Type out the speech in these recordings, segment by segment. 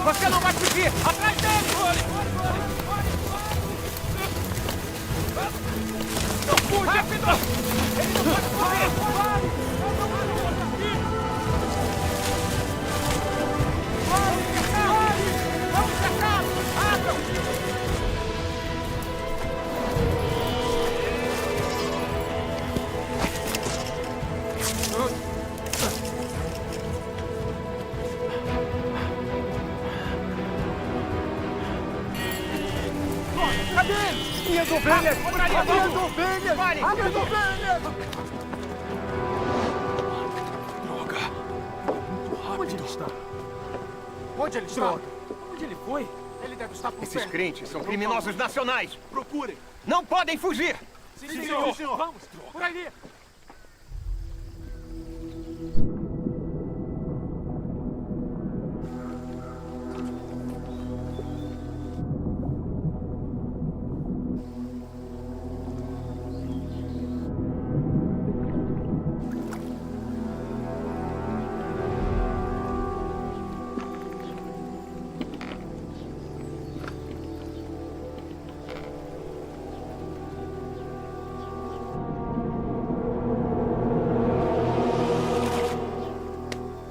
Você não vai fugir! Atrás dele! Não fuja! Rápido! Ele não pode fugir! Vamos cercar! Abram! Cadê ele? Minhas ovelhas! Minhas ovelhas! Minhas ovelhas! Droga! Onde ele está? Onde ele está? Onde ele foi? Ele deve estar por Esses perto. crentes são criminosos nacionais. Procurem! Não podem fugir! Sim, senhor. Vamos, por ali.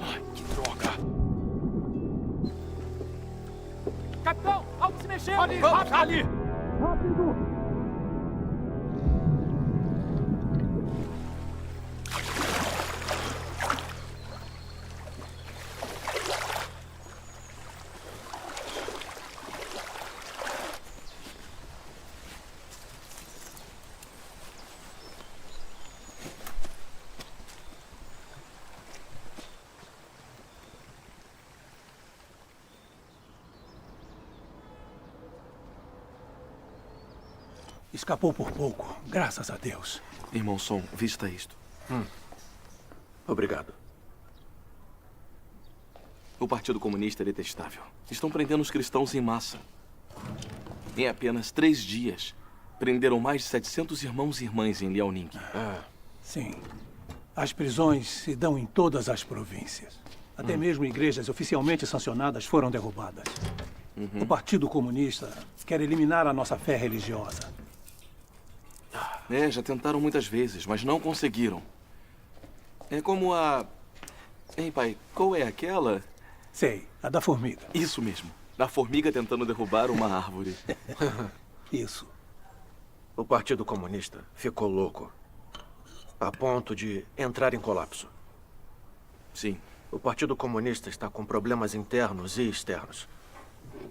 Ai, que droga! Capitão, algo se mexeu. Ali, Vamos, ali. Escapou por pouco, graças a Deus. Irmão Som, vista isto. Obrigado. O Partido Comunista é detestável. Estão prendendo os cristãos em massa. Em apenas 3 dias, prenderam mais de 700 irmãos e irmãs em Liaoning. Sim. As prisões se dão em todas as províncias. Até mesmo igrejas oficialmente sancionadas foram derrubadas. O Partido Comunista quer eliminar a nossa fé religiosa. É, já tentaram muitas vezes, mas não conseguiram. É como a... Hein, pai, qual é aquela? Sei, a da formiga. Isso mesmo. Da formiga tentando derrubar uma árvore. Isso. O Partido Comunista ficou louco. A ponto de entrar em colapso. Sim. O Partido Comunista está com problemas internos e externos.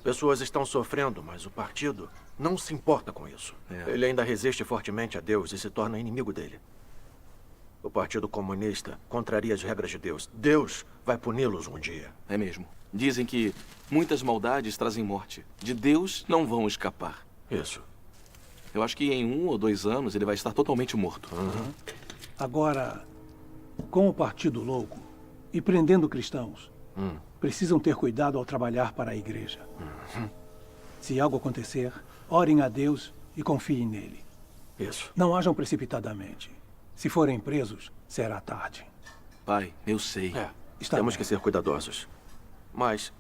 Pessoas estão sofrendo, mas o partido não se importa com isso. Ele ainda resiste fortemente a Deus e se torna inimigo dele. O Partido Comunista contraria as regras de Deus. Deus vai puni-los um dia. É mesmo. Dizem que muitas maldades trazem morte. De Deus não vão escapar. Isso. Eu acho que em 1 ou 2 anos ele vai estar totalmente morto. Agora, com o Partido Louco e prendendo cristãos, precisam ter cuidado ao trabalhar para a igreja. Se algo acontecer, orem a Deus e confiem nele. Isso. Não ajam precipitadamente. Se forem presos, será tarde. Pai, eu sei. Está Temos bem. que ser cuidadosos. Mas,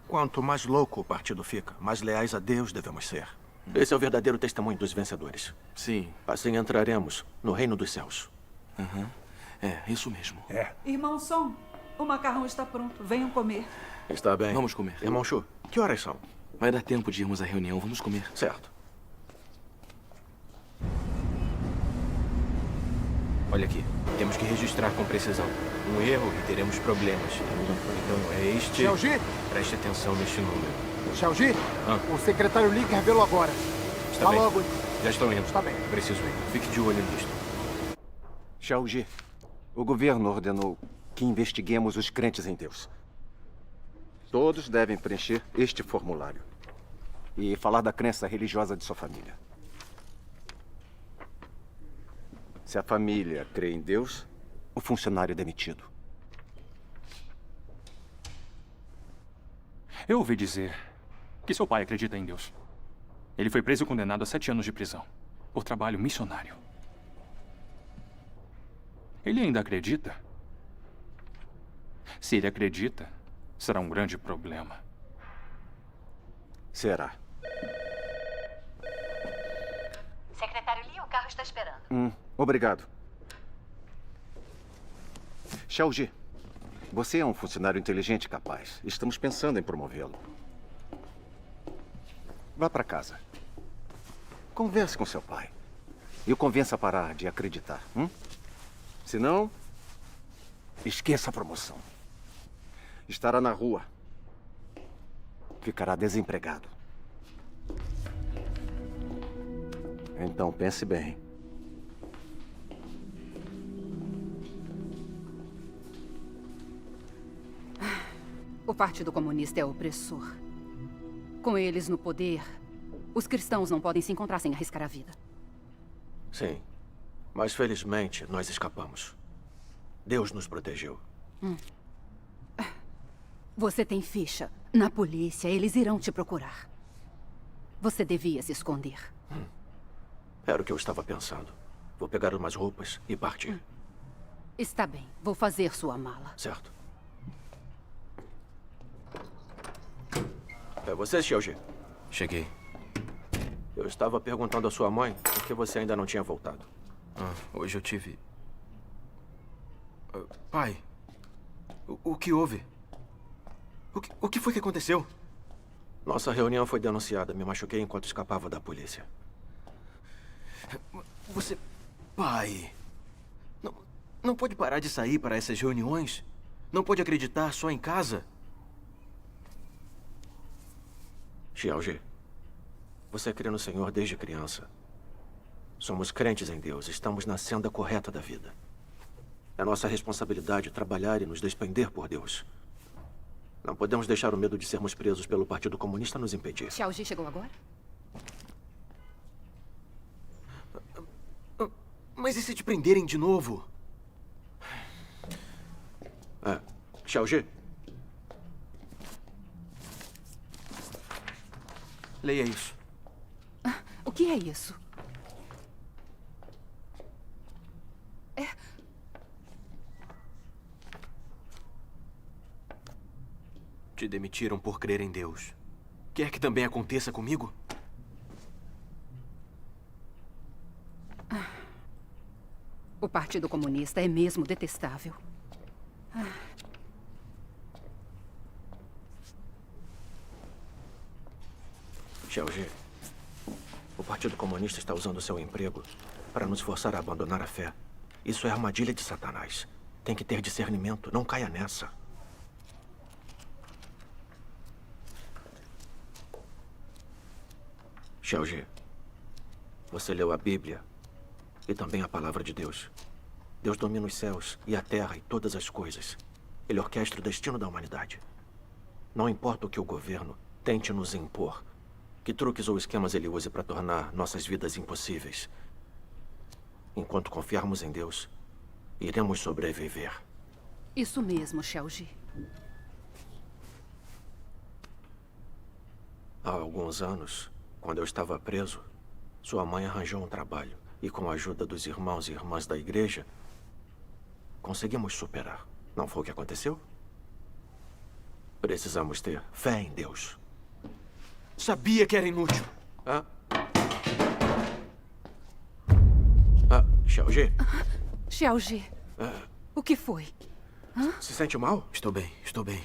quanto mais louco o partido fica, mais leais a Deus devemos ser. Esse é o verdadeiro testemunho dos vencedores. Sim. Assim entraremos no reino dos céus. É, isso mesmo. Irmão Som, o macarrão está pronto. Venham comer. Está bem. Vamos comer. Irmão Chu, que horas são? Vai dar tempo de irmos à reunião. Vamos comer. Certo. Olha aqui, temos que registrar com precisão. Um erro e teremos problemas. Então é este... Xiaoji? Preste atenção neste número. Xiaoji? O secretário Li revelou agora. Está Tá bem. logo. Já estão indo. Está bem. Preciso ir. Fique de olho nisto. Xiaoji, o governo ordenou que investiguemos os crentes em Deus. Todos devem preencher este formulário e falar da crença religiosa de sua família. Se a família crê em Deus, o funcionário é demitido. Eu ouvi dizer que seu pai acredita em Deus. Ele foi preso e condenado a 7 anos de prisão por trabalho missionário. Ele ainda acredita? Se ele acredita, será um grande problema. Será. Secretário Lee, o carro está esperando. Obrigado. Xiaoji, você é um funcionário inteligente e capaz. Estamos pensando em promovê-lo. Vá para casa. Converse com seu pai. E o convença a parar de acreditar. Se não, esqueça a promoção. Estará na rua. Ficará desempregado. Então pense bem. O Partido Comunista é opressor. Com eles no poder, os cristãos não podem se encontrar sem arriscar a vida. Sim, mas felizmente nós escapamos. Deus nos protegeu. Você tem ficha. Na polícia, eles irão te procurar. Você devia se esconder. Era o que eu estava pensando. Vou pegar umas roupas e partir. Está bem, vou fazer sua mala. Certo. É você, Xiaoji? Cheguei. Eu estava perguntando à sua mãe por que você ainda não tinha voltado. Hoje eu tive... Pai, o que houve? O que foi que aconteceu? Nossa reunião foi denunciada. Me machuquei enquanto escapava da polícia. Você... Pai... Não pode parar de sair para essas reuniões? Não pode acreditar só em casa? Xiaoji, você crê no Senhor desde criança. Somos crentes em Deus. Estamos na senda correta da vida. É nossa responsabilidade trabalhar e nos despender por Deus. Não podemos deixar o medo de sermos presos pelo Partido Comunista nos impedir. Xiaoji chegou agora? Mas e se te prenderem de novo? Xiaoji, leia isso. O que é isso? Te demitiram por crer em Deus. Quer que também aconteça comigo? O Partido Comunista é mesmo detestável. Xiaoji, o Partido Comunista está usando seu emprego para nos forçar a abandonar a fé. Isso é armadilha de Satanás. Tem que ter discernimento. Não caia nessa. Xiaoji, você leu a Bíblia e também a Palavra de Deus. Deus domina os céus e a terra e todas as coisas. Ele orquestra o destino da humanidade. Não importa o que o governo tente nos impor, que truques ou esquemas ele use para tornar nossas vidas impossíveis. Enquanto confiarmos em Deus, iremos sobreviver. Isso mesmo, Xiaoji. Há alguns anos, quando eu estava preso, sua mãe arranjou um trabalho e, com a ajuda dos irmãos e irmãs da igreja, conseguimos superar. Não foi o que aconteceu? Precisamos ter fé em Deus. Sabia que era inútil. Xiaoji? Xiaoji, o que foi? Se sente mal? Estou bem, estou bem.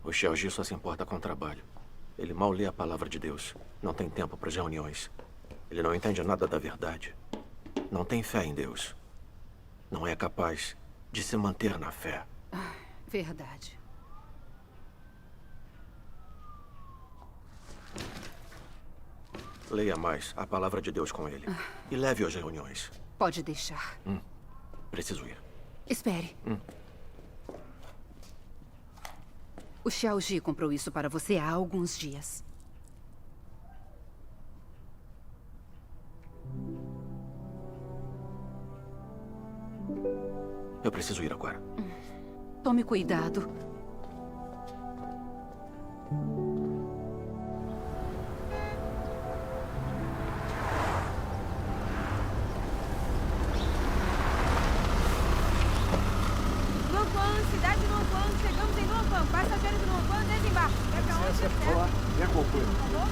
O Xiaoji só se importa com o trabalho. Ele mal lê a palavra de Deus. Não tem tempo para as reuniões. Ele não entende nada da verdade. Não tem fé em Deus. Não é capaz de se manter na fé. Verdade. Leia mais a palavra de Deus com ele. E leve-o às reuniões. Pode deixar. Preciso ir. Espere. O Xiaoji comprou isso para você há alguns dias. Eu preciso ir agora. Tome cuidado. cidade de Luanquan. Chegamos em Luanquan. Passageiros de Luanquan, desembarque. É pra onde você Olá, me acompanhe. Por favor.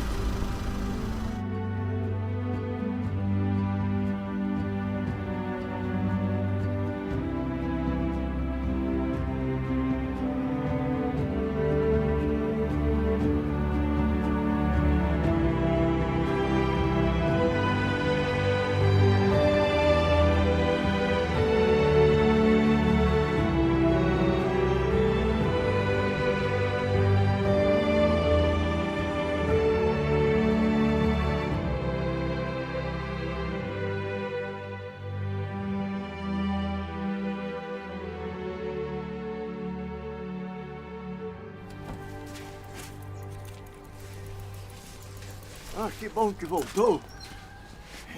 Ah, que bom que voltou.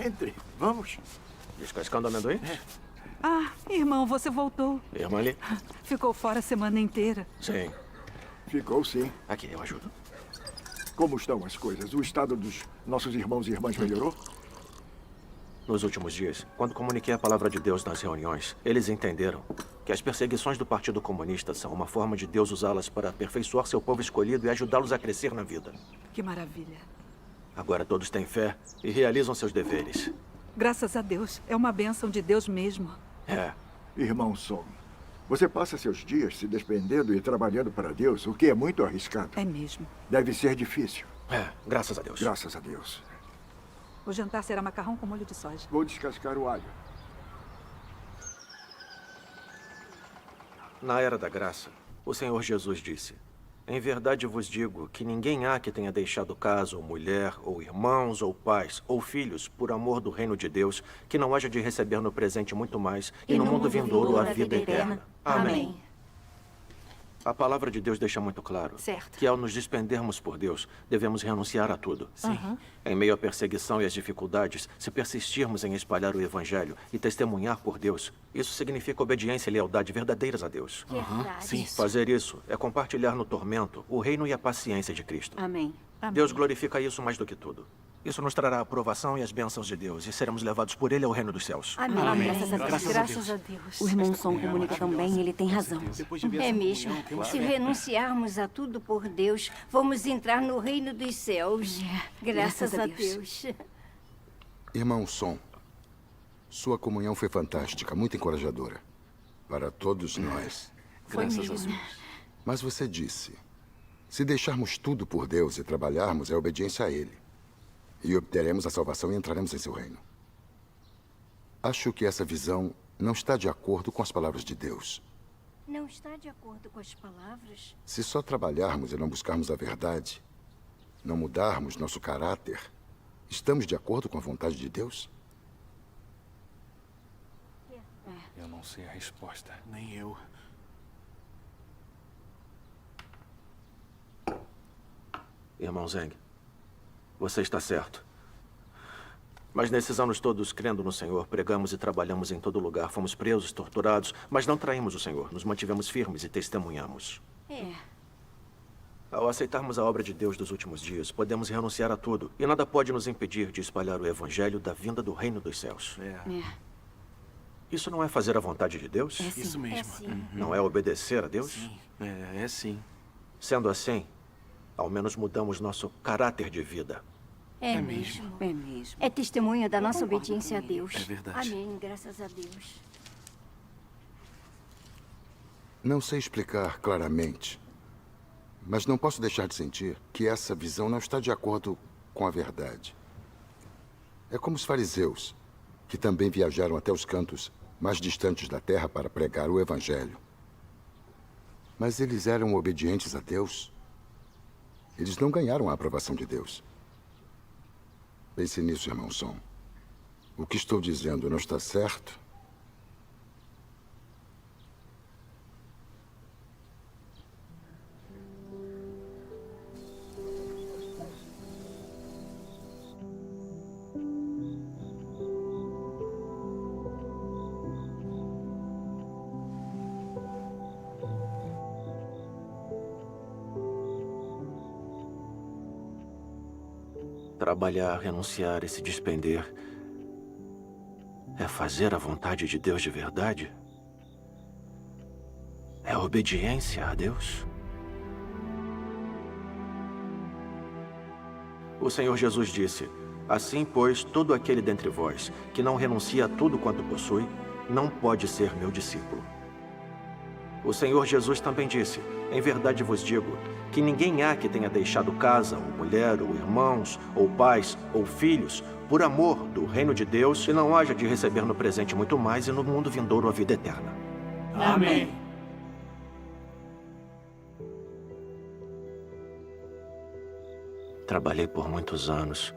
Entre, vamos. Descascando amendoim? Ah, irmão, você voltou. Irmã ali? Ficou fora a semana inteira. Sim. Ficou sim. Aqui, eu ajudo. Como estão as coisas? O estado dos nossos irmãos e irmãs melhorou? Nos últimos dias, quando comuniquei a palavra de Deus nas reuniões, eles entenderam que as perseguições do Partido Comunista são uma forma de Deus usá-las para aperfeiçoar seu povo escolhido e ajudá-los a crescer na vida. Que maravilha. Agora todos têm fé e realizam seus deveres. Graças a Deus. É uma bênção de Deus mesmo. É. Irmão Som, você passa seus dias se despendendo e trabalhando para Deus, o que é muito arriscado. É mesmo. Deve ser difícil. É, graças a Deus. Graças a Deus. O jantar será macarrão com molho de soja. Vou descascar o alho. Na era da graça, o Senhor Jesus disse: em verdade vos digo que ninguém há que tenha deixado casa, ou mulher, ou irmãos, ou pais, ou filhos, por amor do reino de Deus, que não haja de receber no presente muito mais, e no mundo vindouro a vida eterna. Amém. A palavra de Deus deixa muito claro que ao nos despendermos por Deus, devemos renunciar a tudo. Sim. Em meio à perseguição e às dificuldades, se persistirmos em espalhar o Evangelho e testemunhar por Deus, isso significa obediência e lealdade verdadeiras a Deus. Verdade. Sim. Fazer isso é compartilhar no tormento o reino e a paciência de Cristo. Amém. Deus glorifica isso mais do que tudo. Isso nos trará a aprovação e as bênçãos de Deus, e seremos levados por Ele ao reino dos céus. Amém. Amém. Graças a Deus. Graças a Deus. O irmão Som comunica também, ele tem razão. É mesmo. Se renunciarmos a tudo por Deus, vamos entrar no reino dos céus. Graças a Deus. Irmão Som, sua comunhão foi fantástica, muito encorajadora. Para todos nós. Graças a Deus. Mas você disse, se deixarmos tudo por Deus e trabalharmos, é obediência a Ele. E obteremos a salvação e entraremos em seu reino. Acho que essa visão não está de acordo com as palavras de Deus. Não está de acordo com as palavras? Se só trabalharmos e não buscarmos a verdade, não mudarmos nosso caráter, estamos de acordo com a vontade de Deus? Eu não sei a resposta. Nem eu. Irmão Zeng, você está certo. Mas nesses anos todos, crendo no Senhor, pregamos e trabalhamos em todo lugar. Fomos presos, torturados, mas não traímos o Senhor. Nos mantivemos firmes e testemunhamos. Ao aceitarmos a obra de Deus dos últimos dias, podemos renunciar a tudo. E nada pode nos impedir de espalhar o Evangelho da vinda do reino dos céus. Isso não é fazer a vontade de Deus? É sim. Isso mesmo. É sim. Não é obedecer a Deus? Sim. É sim. Sendo assim, ao menos mudamos nosso caráter de vida. É mesmo. É mesmo. É testemunho da nossa obediência a Deus. É verdade. Amém. Graças a Deus. Não sei explicar claramente, mas não posso deixar de sentir que essa visão não está de acordo com a verdade. É como os fariseus, que também viajaram até os cantos mais distantes da terra para pregar o Evangelho. Mas eles eram obedientes a Deus. Eles não ganharam a aprovação de Deus. Pense nisso, irmão Som. O que estou dizendo não está certo? Trabalhar, renunciar e se despender é fazer a vontade de Deus de verdade? é obediência a Deus? O Senhor Jesus disse: assim, pois, todo aquele dentre vós que não renuncia a tudo quanto possui, não pode ser meu discípulo. O Senhor Jesus também disse: em verdade vos digo, que ninguém há que tenha deixado casa, ou mulher, ou irmãos, ou pais, ou filhos, por amor do reino de Deus, e não haja de receber no presente muito mais e no mundo vindouro a vida eterna. Amém. Trabalhei por muitos anos.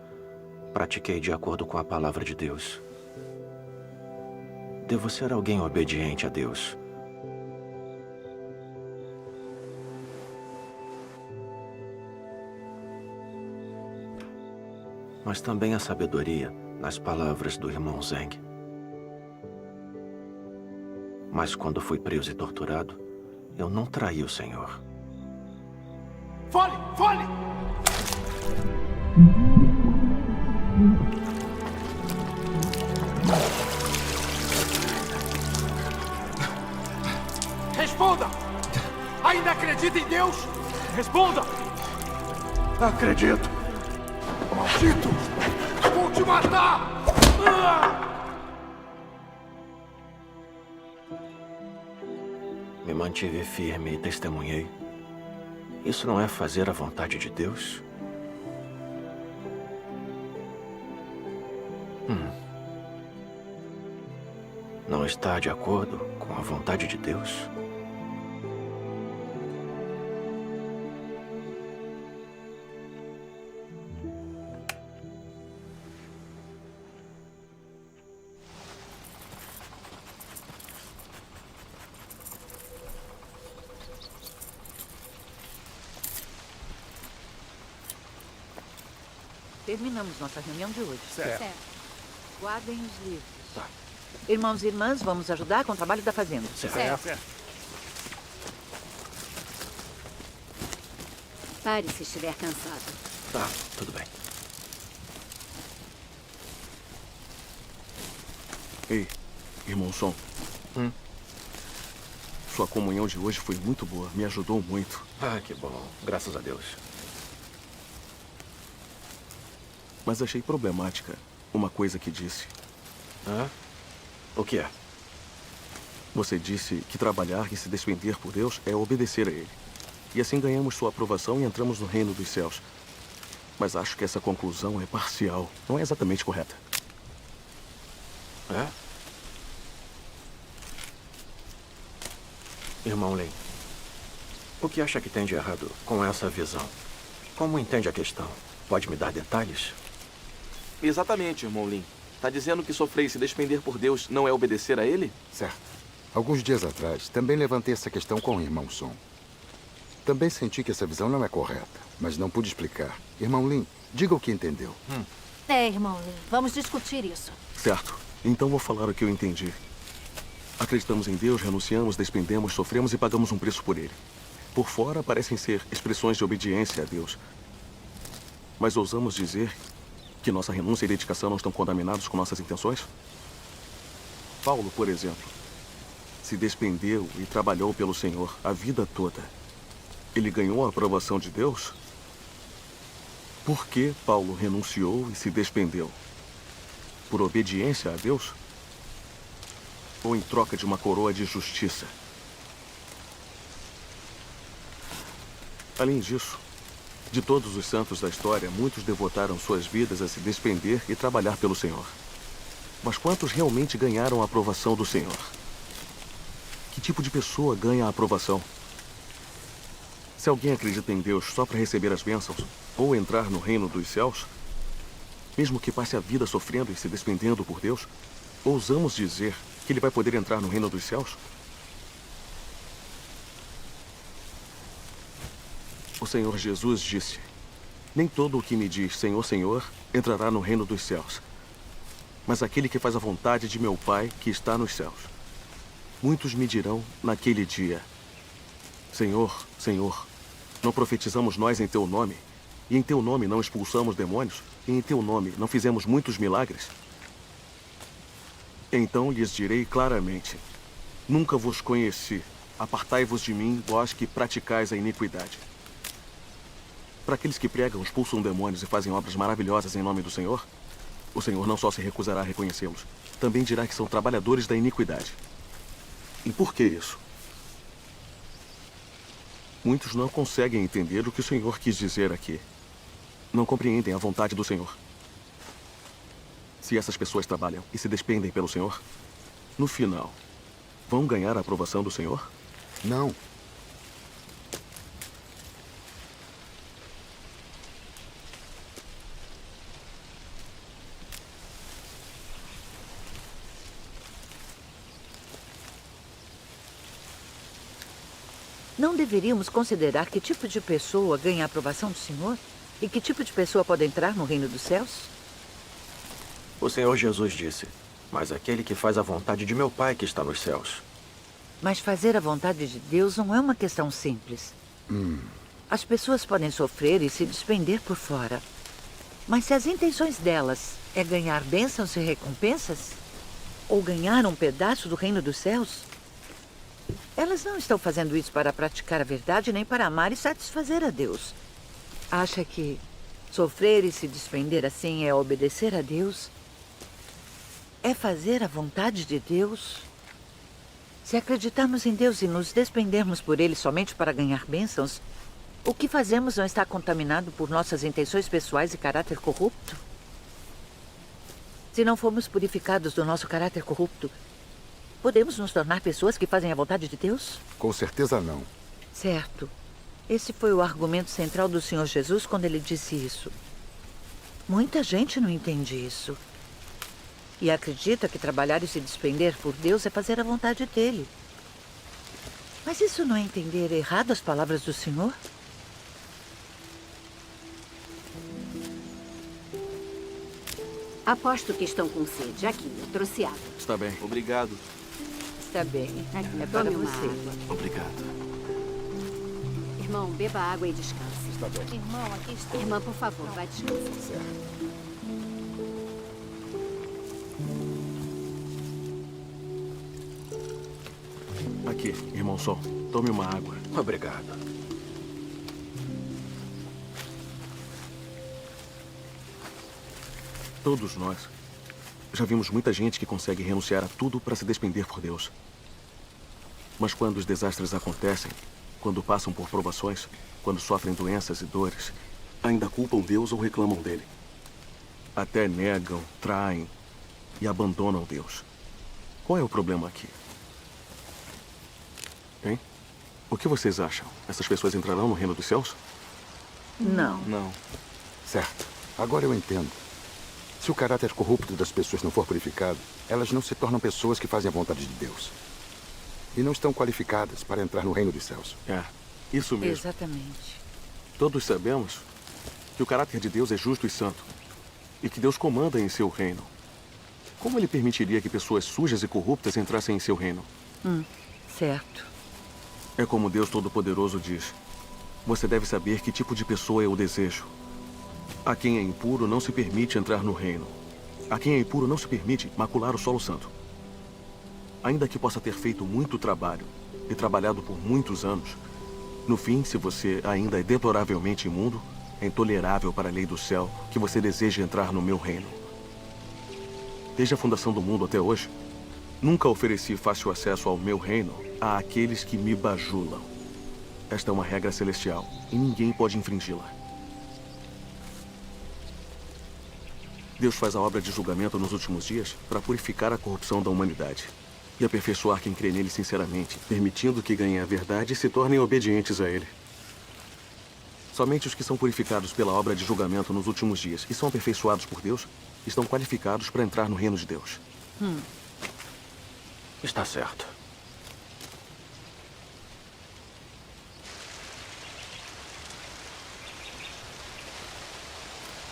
Pratiquei de acordo com a palavra de Deus. Devo ser alguém obediente a Deus. Mas também a sabedoria nas palavras do irmão Zeng. Mas quando fui preso e torturado, eu não traí o Senhor. Fale! Fale! Responda! Ainda acredita em Deus? Responda! Acredito. Maldito! Vou te matar! Me mantive firme e testemunhei. Isso não é fazer a vontade de Deus? Não está de acordo com a vontade de Deus? Terminamos nossa reunião de hoje. Certo. Guardem os livros. Tá. Irmãos e irmãs, vamos ajudar com o trabalho da fazenda. Certo. Pare se estiver cansado. Tá, tudo bem. Ei, irmão Som. Sua comunhão de hoje foi muito boa. Me ajudou muito. Ah, que bom. Graças a Deus. Mas achei problemática uma coisa que disse. Hã? O que é? Você disse que trabalhar e se despender por Deus é obedecer a Ele. E assim ganhamos sua aprovação e entramos no reino dos céus. Mas acho que essa conclusão é parcial. Não é exatamente correta. É? Irmão Lin, o que acha que tem de errado com essa visão? Como entende a questão? Pode me dar detalhes? Exatamente, irmão Lin. Tá dizendo que sofrer e se despender por Deus não é obedecer a Ele? Certo. Alguns dias atrás, também levantei essa questão com o irmão Som. Também senti que essa visão não é correta, mas não pude explicar. Irmão Lin, diga o que entendeu. Irmão Lin, vamos discutir isso. Certo. Então vou falar o que eu entendi. Acreditamos em Deus, renunciamos, despendemos, sofremos e pagamos um preço por Ele. Por fora parecem ser expressões de obediência a Deus. Mas ousamos dizer que nossa renúncia e dedicação não estão contaminados com nossas intenções? Paulo, por exemplo, se despendeu e trabalhou pelo Senhor a vida toda. Ele ganhou a aprovação de Deus? Por que Paulo renunciou e se despendeu? Por obediência a Deus? Ou em troca de uma coroa de justiça? Além disso, de todos os santos da história, muitos devotaram suas vidas a se despender e trabalhar pelo Senhor. Mas quantos realmente ganharam a aprovação do Senhor? Que tipo de pessoa ganha a aprovação? Se alguém acredita em Deus só para receber as bênçãos ou entrar no reino dos céus, mesmo que passe a vida sofrendo e se despendendo por Deus, ousamos dizer que ele vai poder entrar no reino dos céus? O Senhor Jesus disse: nem todo o que me diz Senhor, Senhor, entrará no reino dos céus, mas aquele que faz a vontade de meu Pai que está nos céus. Muitos me dirão naquele dia: Senhor, Senhor, não profetizamos nós em teu nome, e em teu nome não expulsamos demônios, e em teu nome não fizemos muitos milagres? Então lhes direi claramente: nunca vos conheci. Apartai-vos de mim, vós que praticais a iniquidade. Para aqueles que pregam, expulsam demônios e fazem obras maravilhosas em nome do Senhor, o Senhor não só se recusará a reconhecê-los, também dirá que são trabalhadores da iniquidade. E por que isso? Muitos não conseguem entender o que o Senhor quis dizer aqui. Não compreendem a vontade do Senhor. Se essas pessoas trabalham e se despendem pelo Senhor, no final, vão ganhar a aprovação do Senhor? Não. Não deveríamos considerar que tipo de pessoa ganha a aprovação do Senhor? E que tipo de pessoa pode entrar no reino dos céus? O Senhor Jesus disse, mas aquele que faz a vontade de meu Pai que está nos céus. Mas fazer a vontade de Deus não é uma questão simples. As pessoas podem sofrer e se despender por fora. Mas se as intenções delas é ganhar bênçãos e recompensas, ou ganhar um pedaço do reino dos céus, elas não estão fazendo isso para praticar a verdade nem para amar e satisfazer a Deus. Acha que sofrer e se despender assim é obedecer a Deus? É fazer a vontade de Deus? Se acreditarmos em Deus e nos despendermos por Ele somente para ganhar bênçãos, o que fazemos não está contaminado por nossas intenções pessoais e caráter corrupto? Se não formos purificados do nosso caráter corrupto, podemos nos tornar pessoas que fazem a vontade de Deus? Com certeza não. Certo. Esse foi o argumento central do Senhor Jesus quando ele disse isso. Muita gente não entende isso. E acredita que trabalhar e se despender por Deus é fazer a vontade dele. Mas isso não é entender errado as palavras do Senhor? Aposto que estão com sede. Aqui, eu trouxe água. Está bem. Obrigado. Está bem. Aqui, É para tome uma você. água. Obrigado. Irmão, beba água e descanse. Está bem. Irmão, aqui está. Irmã, por favor, vai descansar. Certo. Aqui, irmão Sol. Tome uma água. Obrigado. Todos nós já vimos muita gente que consegue renunciar a tudo para se despender por Deus. Mas quando os desastres acontecem, quando passam por provações, quando sofrem doenças e dores, ainda culpam Deus ou reclamam dele. Até negam, traem e abandonam Deus. Qual é o problema aqui? Hein? O que vocês acham? Essas pessoas entrarão no reino dos céus? Não. Não. Certo. Agora eu entendo. Se o caráter corrupto das pessoas não for purificado, elas não se tornam pessoas que fazem a vontade de Deus. E não estão qualificadas para entrar no reino dos céus. É, isso mesmo. Exatamente. Todos sabemos que o caráter de Deus é justo e santo. E que Deus comanda em seu reino. Como ele permitiria que pessoas sujas e corruptas entrassem em seu reino? Certo. É como Deus Todo-Poderoso diz. Você deve saber que tipo de pessoa eu desejo. A quem é impuro não se permite entrar no reino. A quem é impuro não se permite macular o solo santo. Ainda que possa ter feito muito trabalho e trabalhado por muitos anos, no fim, se você ainda é deploravelmente imundo, é intolerável para a lei do céu que você deseje entrar no meu reino. Desde a fundação do mundo até hoje, nunca ofereci fácil acesso ao meu reino a aqueles que me bajulam. Esta é uma regra celestial e ninguém pode infringi-la. Deus faz a obra de julgamento nos últimos dias para purificar a corrupção da humanidade e aperfeiçoar quem crê nele sinceramente, permitindo que ganhem a verdade e se tornem obedientes a ele. Somente os que são purificados pela obra de julgamento nos últimos dias e são aperfeiçoados por Deus estão qualificados para entrar no reino de Deus. Está certo.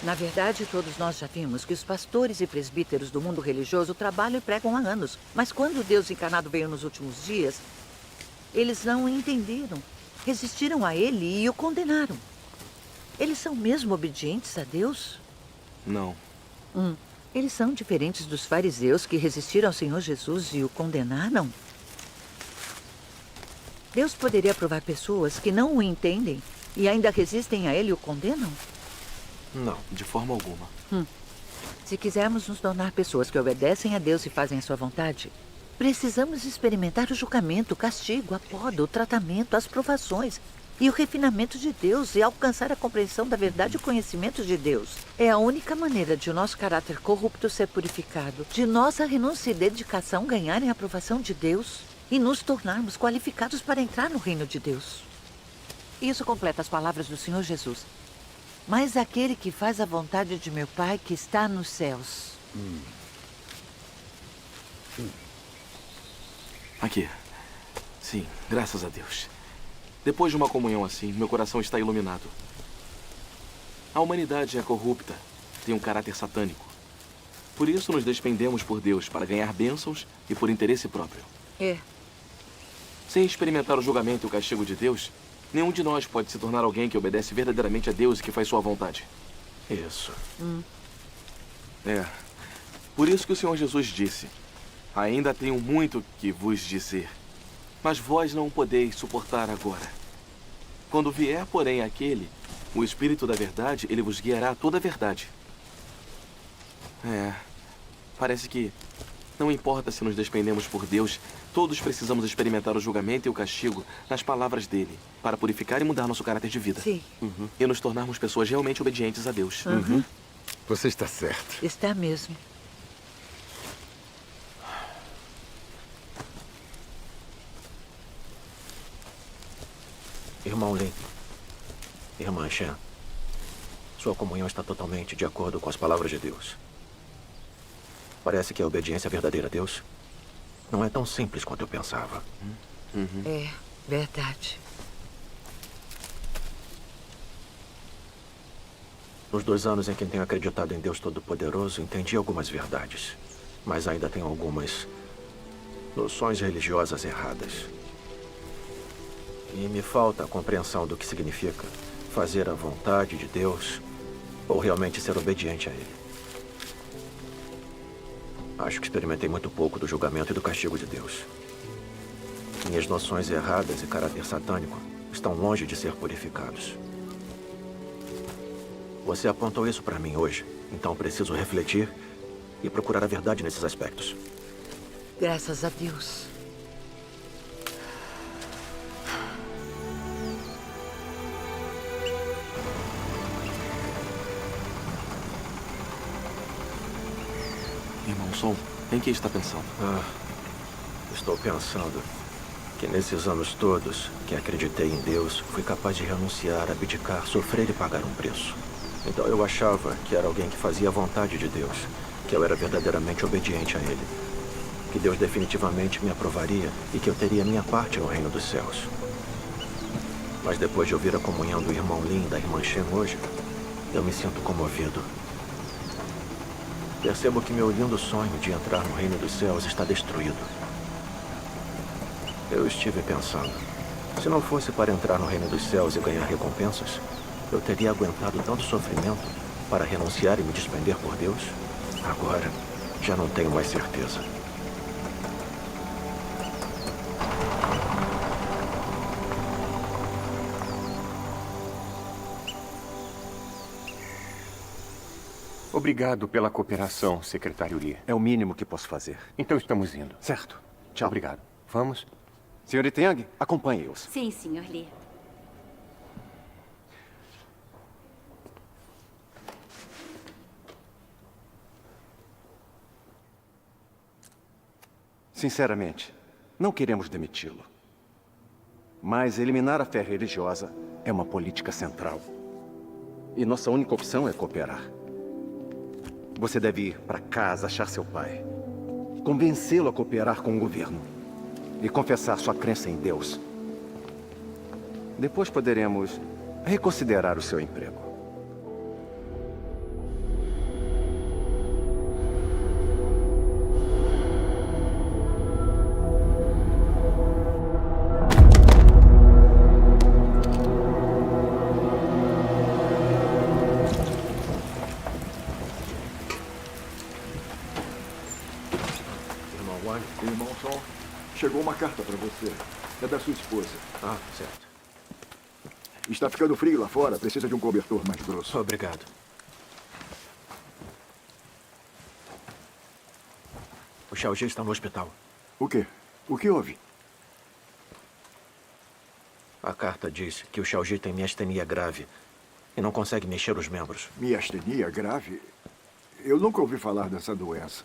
Na verdade, todos nós já vimos que os pastores e presbíteros do mundo religioso trabalham e pregam há anos. Mas quando Deus encarnado veio nos últimos dias, eles não o entenderam, resistiram a ele e o condenaram. Eles são mesmo obedientes a Deus? Não. Eles são diferentes dos fariseus que resistiram ao Senhor Jesus e o condenaram? Deus poderia provar pessoas que não o entendem e ainda resistem a ele e o condenam? Não, de forma alguma. Se quisermos nos tornar pessoas que obedecem a Deus e fazem a sua vontade, precisamos experimentar o julgamento, o castigo, a poda, o tratamento, as provações e o refinamento de Deus e alcançar a compreensão da verdade e o conhecimento de Deus. É a única maneira de o nosso caráter corrupto ser purificado, de nossa renúncia e dedicação ganharem a aprovação de Deus e nos tornarmos qualificados para entrar no reino de Deus. Isso completa as palavras do Senhor Jesus. Mas aquele que faz a vontade de meu Pai que está nos céus. Aqui. Sim, graças a Deus. Depois de uma comunhão assim, meu coração está iluminado. A humanidade é corrupta, tem um caráter satânico. Por isso nos despendemos por Deus para ganhar bênçãos e por interesse próprio. Sem experimentar o julgamento e o castigo de Deus, nenhum de nós pode se tornar alguém que obedece verdadeiramente a Deus e que faz sua vontade. Isso. É. Por isso que o Senhor Jesus disse: ainda tenho muito que vos dizer, mas vós não podeis suportar agora. Quando vier, porém, aquele, o Espírito da verdade, ele vos guiará a toda a verdade. Parece que não importa se nos despendemos por Deus, todos precisamos experimentar o julgamento e o castigo nas palavras dele, para purificar e mudar nosso caráter de vida. Sim. E nos tornarmos pessoas realmente obedientes a Deus. Você está certo. Está mesmo. Irmão Lin, irmã Shen, sua comunhão está totalmente de acordo com as palavras de Deus. Parece que a obediência verdadeira a Deus não é tão simples quanto eu pensava. É verdade. Nos 2 anos em que tenho acreditado em Deus Todo-Poderoso, entendi algumas verdades, mas ainda tenho algumas noções religiosas erradas. E me falta a compreensão do que significa fazer a vontade de Deus ou realmente ser obediente a Ele. Acho que experimentei muito pouco do julgamento e do castigo de Deus. Minhas noções erradas e caráter satânico estão longe de ser purificados. Você apontou isso para mim hoje, então preciso refletir e procurar a verdade nesses aspectos. Graças a Deus. Irmão Sol, em que está pensando? Estou pensando que nesses anos todos que acreditei em Deus, fui capaz de renunciar, abdicar, sofrer e pagar um preço. Então eu achava que era alguém que fazia a vontade de Deus, que eu era verdadeiramente obediente a Ele, que Deus definitivamente me aprovaria e que eu teria minha parte no reino dos céus. Mas depois de ouvir a comunhão do irmão Lin e da irmã Shen hoje, eu me sinto comovido. Percebo que meu lindo sonho de entrar no reino dos céus está destruído. Eu estive pensando, se não fosse para entrar no reino dos céus e ganhar recompensas, eu teria aguentado tanto sofrimento para renunciar e me despender por Deus? Agora, já não tenho mais certeza. Obrigado pela cooperação, secretário Lee. É o mínimo que posso fazer. Então estamos indo. Certo. Tchau. Obrigado. Vamos. Senhorita Yang, acompanhe-os. Sim, Sr. Lee. Sinceramente, não queremos demiti-lo. Mas eliminar a fé religiosa é uma política central. E nossa única opção é cooperar. Você deve ir para casa achar seu pai. Convencê-lo a cooperar com o governo. E confessar sua crença em Deus. Depois poderemos reconsiderar o seu emprego. Irmão Sol, chegou uma carta para você. É da sua esposa. Ah, certo. Está ficando frio lá fora. Precisa de um cobertor mais grosso. Obrigado. O Xiaojie está no hospital. O quê? O que houve? A carta diz que o Xiaojie tem miastenia grave e não consegue mexer os membros. Miastenia grave? Eu nunca ouvi falar dessa doença.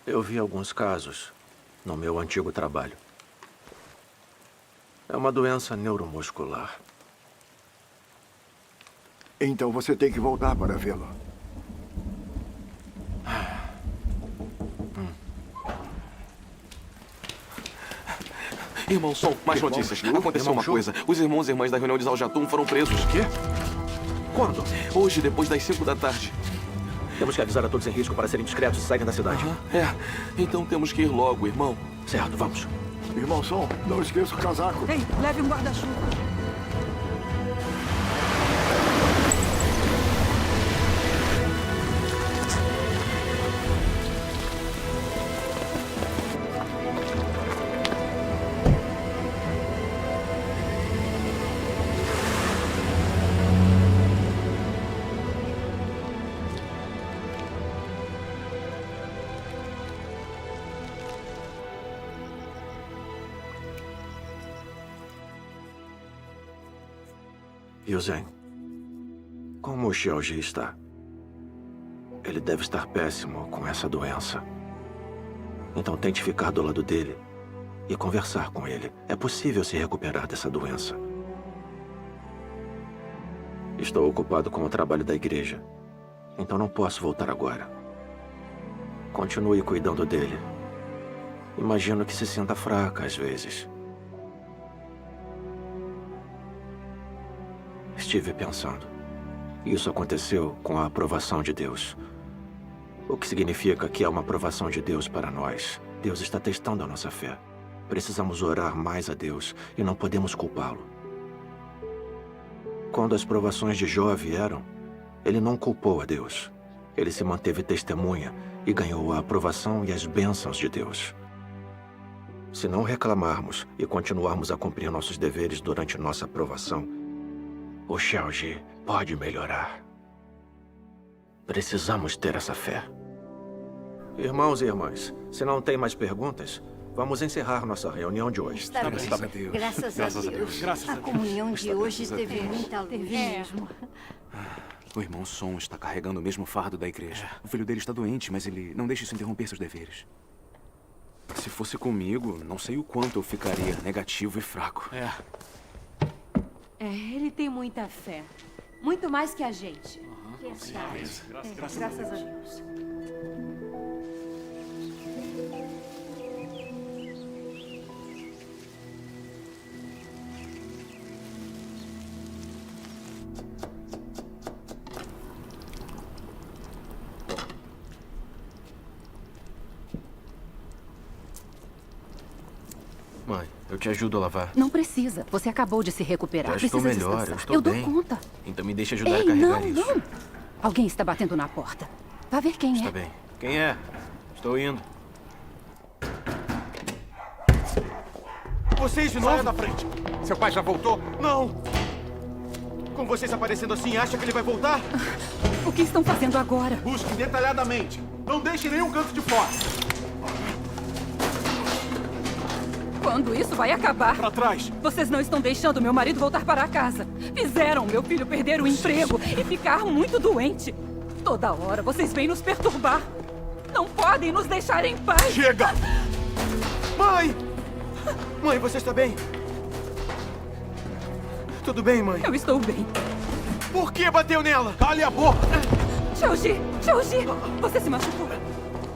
Eu vi alguns casos no meu antigo trabalho. É uma doença neuromuscular. Então você tem que voltar para vê-lo. Irmão Som, mais notícias. Aconteceu uma coisa. Os irmãos e irmãs da reunião de Zaljatum foram presos. Quê? Quando? Hoje, depois das 5 da tarde. Temos que avisar a todos em risco para serem discretos e saírem da cidade. Então temos que ir logo, irmão. Certo, vamos. Irmão Som, não esqueça o casaco. Ei, leve um guarda-chuva. Yuzen, como o Xiaojie está? Ele deve estar péssimo com essa doença. Então tente ficar do lado dele e conversar com ele. É possível se recuperar dessa doença. Estou ocupado com o trabalho da igreja, então não posso voltar agora. Continue cuidando dele. Imagino que se sinta fraca às vezes. Estive pensando. Isso aconteceu com a aprovação de Deus. O que significa que é uma aprovação de Deus para nós. Deus está testando a nossa fé. Precisamos orar mais a Deus e não podemos culpá-lo. Quando as provações de Jó vieram, ele não culpou a Deus. Ele se manteve testemunha e ganhou a aprovação e as bênçãos de Deus. Se não reclamarmos e continuarmos a cumprir nossos deveres durante nossa aprovação, o Xiaojie pode melhorar. Precisamos ter essa fé. Irmãos e irmãs, se não tem mais perguntas, vamos encerrar nossa reunião de hoje. Está bem. Graças a Deus. A comunhão de hoje teve muita luz mesmo. O irmão Som está carregando o mesmo fardo da igreja. O filho dele está doente, mas ele não deixa isso interromper seus deveres. Se fosse comigo, não sei o quanto eu ficaria negativo e fraco. Ele tem muita fé. Muito mais que a gente. Graças a Deus. Mãe, eu te ajudo a lavar. Não precisa. Você acabou de se recuperar. Já estou Precisa melhor, descansar. eu estou Eu bem. dou conta. Então me deixe ajudar Ei, a carregar não, isso. não. Alguém está batendo na porta. Vá ver quem Está é. bem. Quem é? Estou indo. Vocês de novo? Saia da frente. Seu pai já voltou? Não! Com vocês aparecendo assim, acha que ele vai voltar? O que estão fazendo agora? Busquem detalhadamente. Não deixem nenhum canto de fora. Quando isso vai acabar? Para trás. Vocês não estão deixando meu marido voltar para casa. Fizeram meu filho perder o emprego e ficar muito doente. Toda hora vocês vêm nos perturbar. Não podem nos deixar em paz. Chega! Mãe! Mãe, você está bem? Tudo bem, mãe? Eu estou bem. Por que bateu nela? Cale a boca! Xiaojie! Xiaojie! Você se machucou?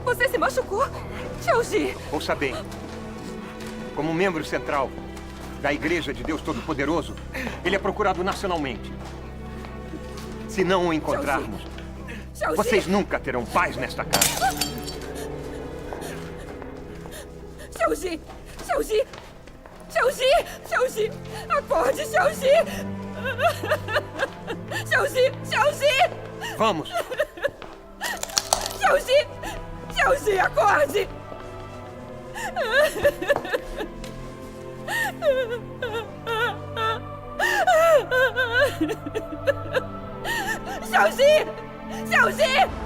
Você se machucou? Xiaojie! Ouça bem. Como membro central da Igreja de Deus Todo-Poderoso, ele é procurado nacionalmente. Se não o encontrarmos, Xiaojie! vocês nunca terão paz nesta casa. Xiaojie! Xiaojie! Xiaojie! Xiaojie! Acorde, Xiaojie! Xiaojie! Xiaojie! Vamos! Xiaojie! Xiaojie, acorde! Xiaoxi! Xiaoxi!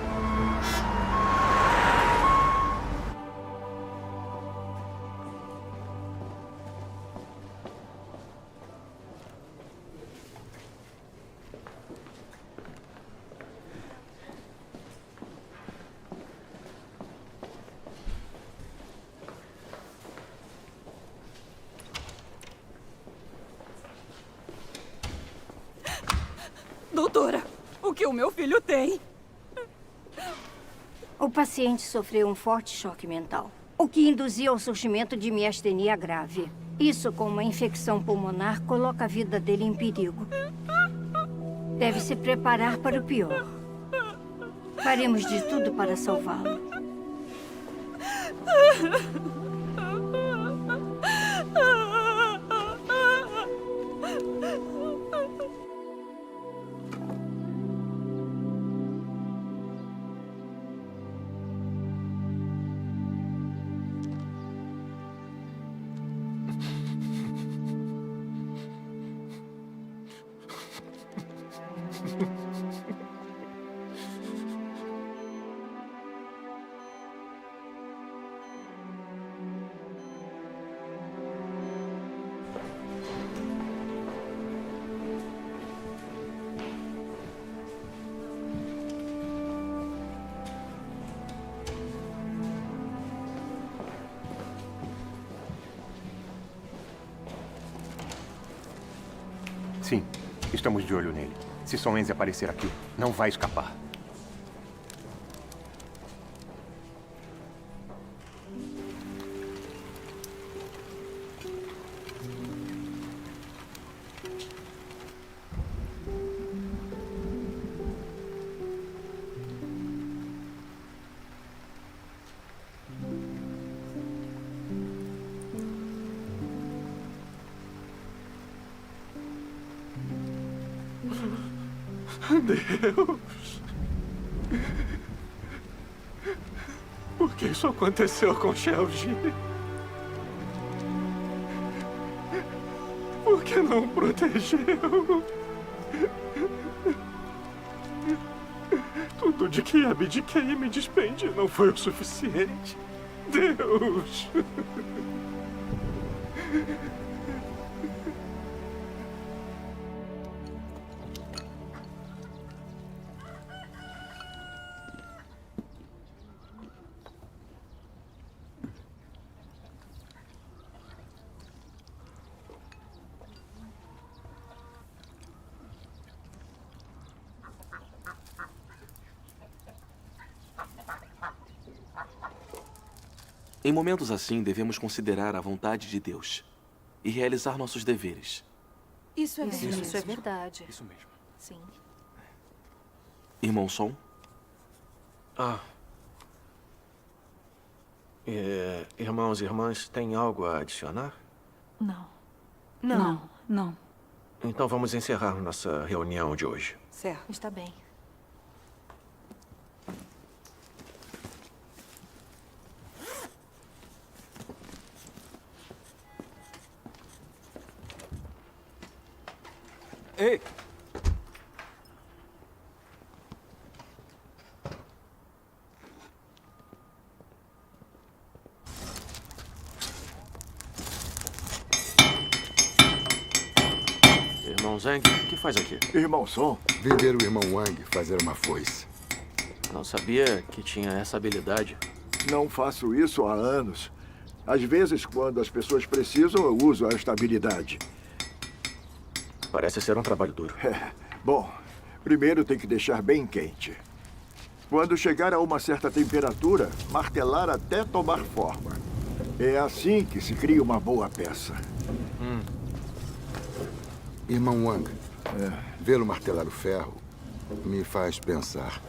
Doutora, o que o meu filho tem? O paciente sofreu um forte choque mental, o que induziu ao surgimento de miastenia grave. Isso, com uma infecção pulmonar, coloca a vida dele em perigo. Deve se preparar para o pior. Faremos de tudo para salvá-lo. Sim, estamos de olho nele. Se Song Enzi aparecer aqui, não vai escapar. Deus! Por que isso aconteceu com Xiaoxi? Por que não protegeu? Tudo de que abdiquei e me despendi não foi o suficiente. Deus! Em momentos assim, devemos considerar a vontade de Deus e realizar nossos deveres. Isso é verdade. Isso é verdade. Isso mesmo. Sim. Irmão Song? Irmãos e irmãs, tem algo a adicionar? Não. Não. Então vamos encerrar nossa reunião de hoje. Certo. Está bem. Ei! Irmão Zheng, o que faz aqui? Irmão Song? Vi ver o irmão Wang fazer uma foice. Não sabia que tinha essa habilidade. Não faço isso há anos. Às vezes, quando as pessoas precisam, eu uso esta habilidade. Parece ser um trabalho duro. Bom, primeiro tem que deixar bem quente. Quando chegar a uma certa temperatura, martelar até tomar forma. É assim que se cria uma boa peça. Irmão Wang, vê-lo martelar o ferro me faz pensar.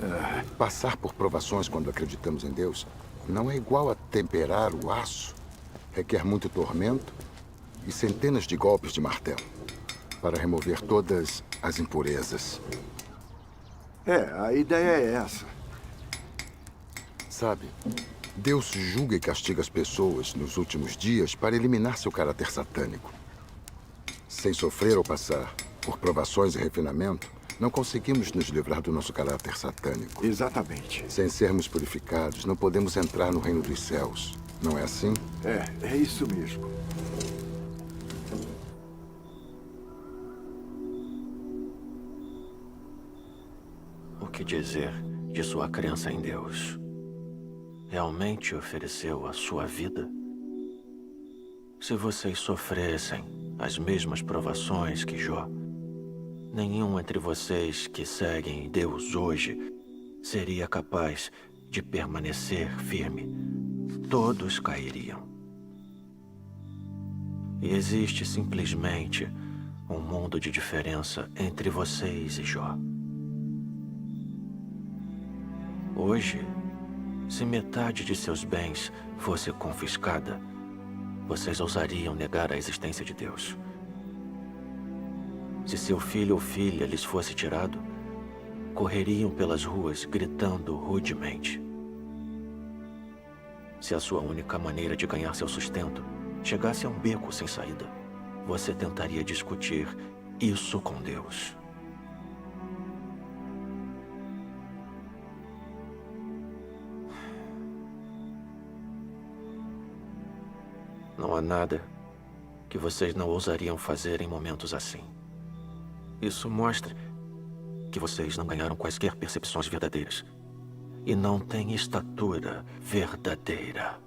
Passar por provações quando acreditamos em Deus não é igual a temperar o aço. Requer muito tormento e centenas de golpes de martelo para remover todas as impurezas. A ideia é essa. Sabe, Deus julga e castiga as pessoas nos últimos dias para eliminar seu caráter satânico. Sem sofrer ou passar por provações e refinamento, não conseguimos nos livrar do nosso caráter satânico. Exatamente. Sem sermos purificados, não podemos entrar no reino dos céus. Não é assim? É isso mesmo. O que dizer de sua crença em Deus? Realmente ofereceu a sua vida? Se vocês sofressem as mesmas provações que Jó, nenhum entre vocês que seguem Deus hoje seria capaz de permanecer firme. Todos cairiam. E existe simplesmente um mundo de diferença entre vocês e Jó. Hoje, se metade de seus bens fosse confiscada, vocês ousariam negar a existência de Deus. Se seu filho ou filha lhes fosse tirado, correriam pelas ruas gritando rudemente. Se a sua única maneira de ganhar seu sustento chegasse a um beco sem saída, você tentaria discutir isso com Deus. Não há nada que vocês não ousariam fazer em momentos assim. Isso mostra que vocês não ganharam quaisquer percepções verdadeiras e não têm estatura verdadeira.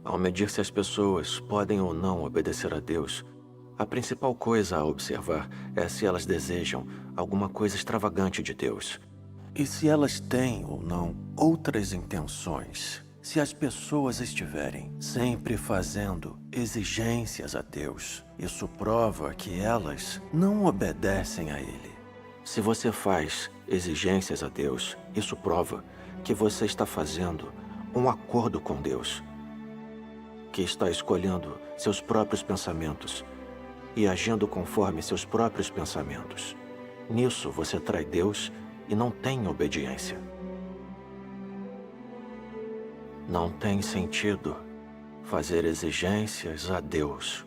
Ao medir se as pessoas podem ou não obedecer a Deus, a principal coisa a observar é se elas desejam alguma coisa extravagante de Deus. E se elas têm ou não outras intenções. Se as pessoas estiverem sempre fazendo exigências a Deus, isso prova que elas não obedecem a Ele. Se você faz exigências a Deus, isso prova que você está fazendo um acordo com Deus, que está escolhendo seus próprios pensamentos e agindo conforme seus próprios pensamentos. Nisso você trai Deus e não tem obediência. Não tem sentido fazer exigências a Deus.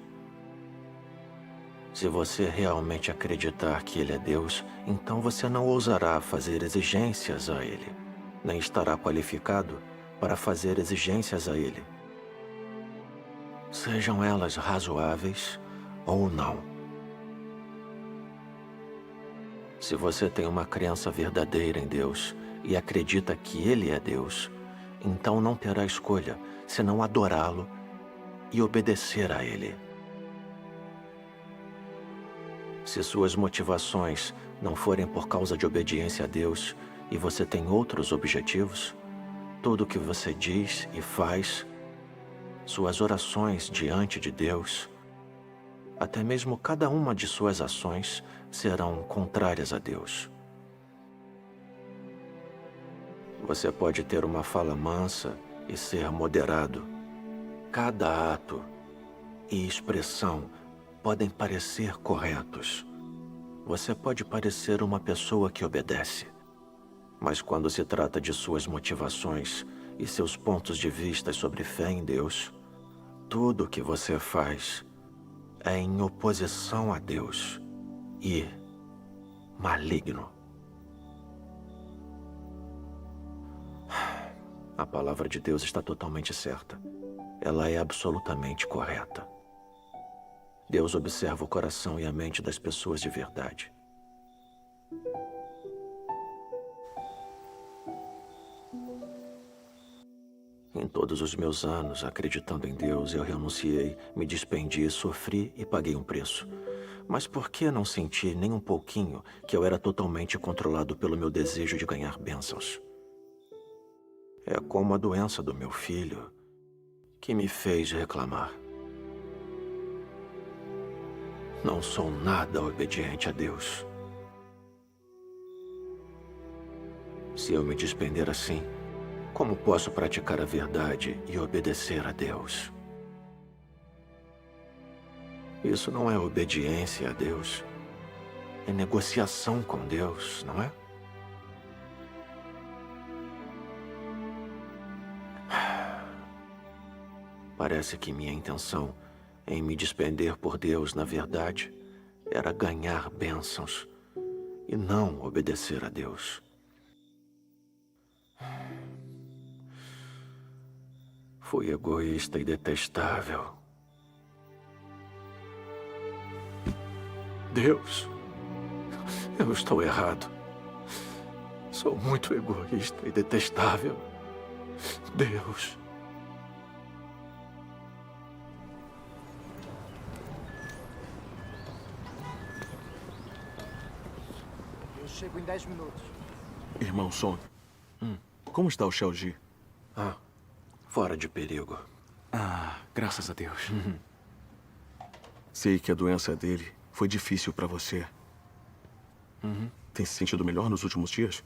Se você realmente acreditar que Ele é Deus, então você não ousará fazer exigências a Ele, nem estará qualificado para fazer exigências a Ele, sejam elas razoáveis ou não. Se você tem uma crença verdadeira em Deus e acredita que Ele é Deus, então não terá escolha senão adorá-lo e obedecer a Ele. Se suas motivações não forem por causa de obediência a Deus e você tem outros objetivos, tudo o que você diz e faz, suas orações diante de Deus, até mesmo cada uma de suas ações serão contrárias a Deus. Você pode ter uma fala mansa e ser moderado. Cada ato e expressão podem parecer corretos. Você pode parecer uma pessoa que obedece. Mas quando se trata de suas motivações e seus pontos de vista sobre fé em Deus, tudo o que você faz é em oposição a Deus e maligno. A palavra de Deus está totalmente certa. Ela é absolutamente correta. Deus observa o coração e a mente das pessoas de verdade. Em todos os meus anos acreditando em Deus, eu renunciei, me despendi, sofri e paguei um preço. Mas por que não senti nem um pouquinho que eu era totalmente controlado pelo meu desejo de ganhar bênçãos? É como a doença do meu filho que me fez reclamar. Não sou nada obediente a Deus. Se eu me despender assim, como posso praticar a verdade e obedecer a Deus? Isso não é obediência a Deus. É negociação com Deus, não é? Parece que minha intenção em me despender por Deus, na verdade, era ganhar bênçãos e não obedecer a Deus. Fui egoísta e detestável. Deus, eu estou errado. Sou muito egoísta e detestável. Deus. Eu chego em 10 minutos. Irmão Son, como está o Xiaoji? Fora de perigo. Graças a Deus. Sei que a doença dele foi difícil para você. Tem se sentido melhor nos últimos dias?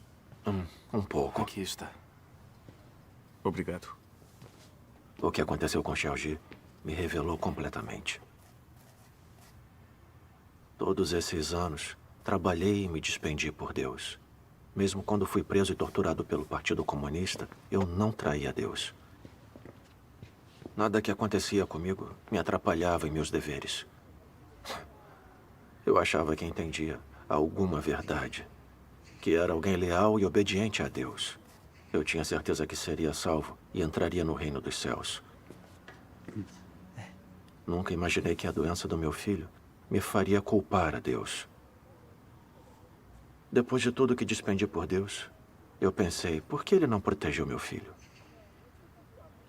Um pouco. Aqui está. Obrigado. O que aconteceu com Xiaoji me revelou completamente. Todos esses anos, trabalhei e me despendi por Deus. Mesmo quando fui preso e torturado pelo Partido Comunista, eu não traí a Deus. Nada que acontecia comigo me atrapalhava em meus deveres. Eu achava que entendia alguma verdade, que era alguém leal e obediente a Deus. Eu tinha certeza que seria salvo e entraria no reino dos céus. Nunca imaginei que a doença do meu filho me faria culpar a Deus. Depois de tudo que despendi por Deus, eu pensei, por que ele não protegeu meu filho?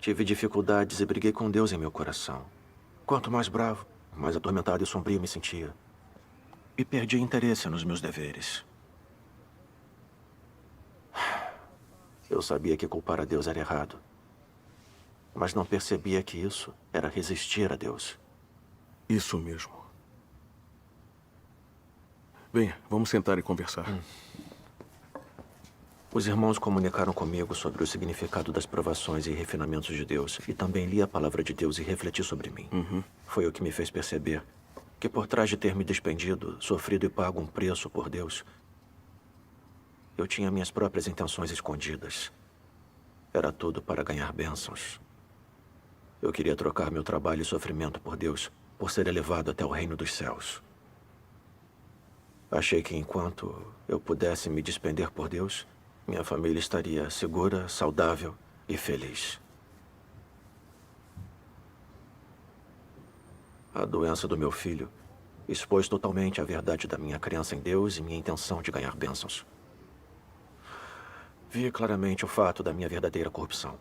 Tive dificuldades e briguei com Deus em meu coração. Quanto mais bravo, mais atormentado e sombrio me sentia. E perdi interesse nos meus deveres. Eu sabia que culpar a Deus era errado. Mas não percebia que isso era resistir a Deus. Isso mesmo. Venha, vamos sentar e conversar. Os irmãos comunicaram comigo sobre o significado das provações e refinamentos de Deus. E também li a palavra de Deus e refleti sobre mim. Foi o que me fez perceber que por trás de ter me despendido, sofrido e pago um preço por Deus, eu tinha minhas próprias intenções escondidas. Era tudo para ganhar bênçãos. Eu queria trocar meu trabalho e sofrimento por Deus, por ser elevado até o reino dos céus. Achei que enquanto eu pudesse me despender por Deus, minha família estaria segura, saudável e feliz. A doença do meu filho expôs totalmente a verdade da minha crença em Deus e minha intenção de ganhar bênçãos. Vi claramente o fato da minha verdadeira corrupção.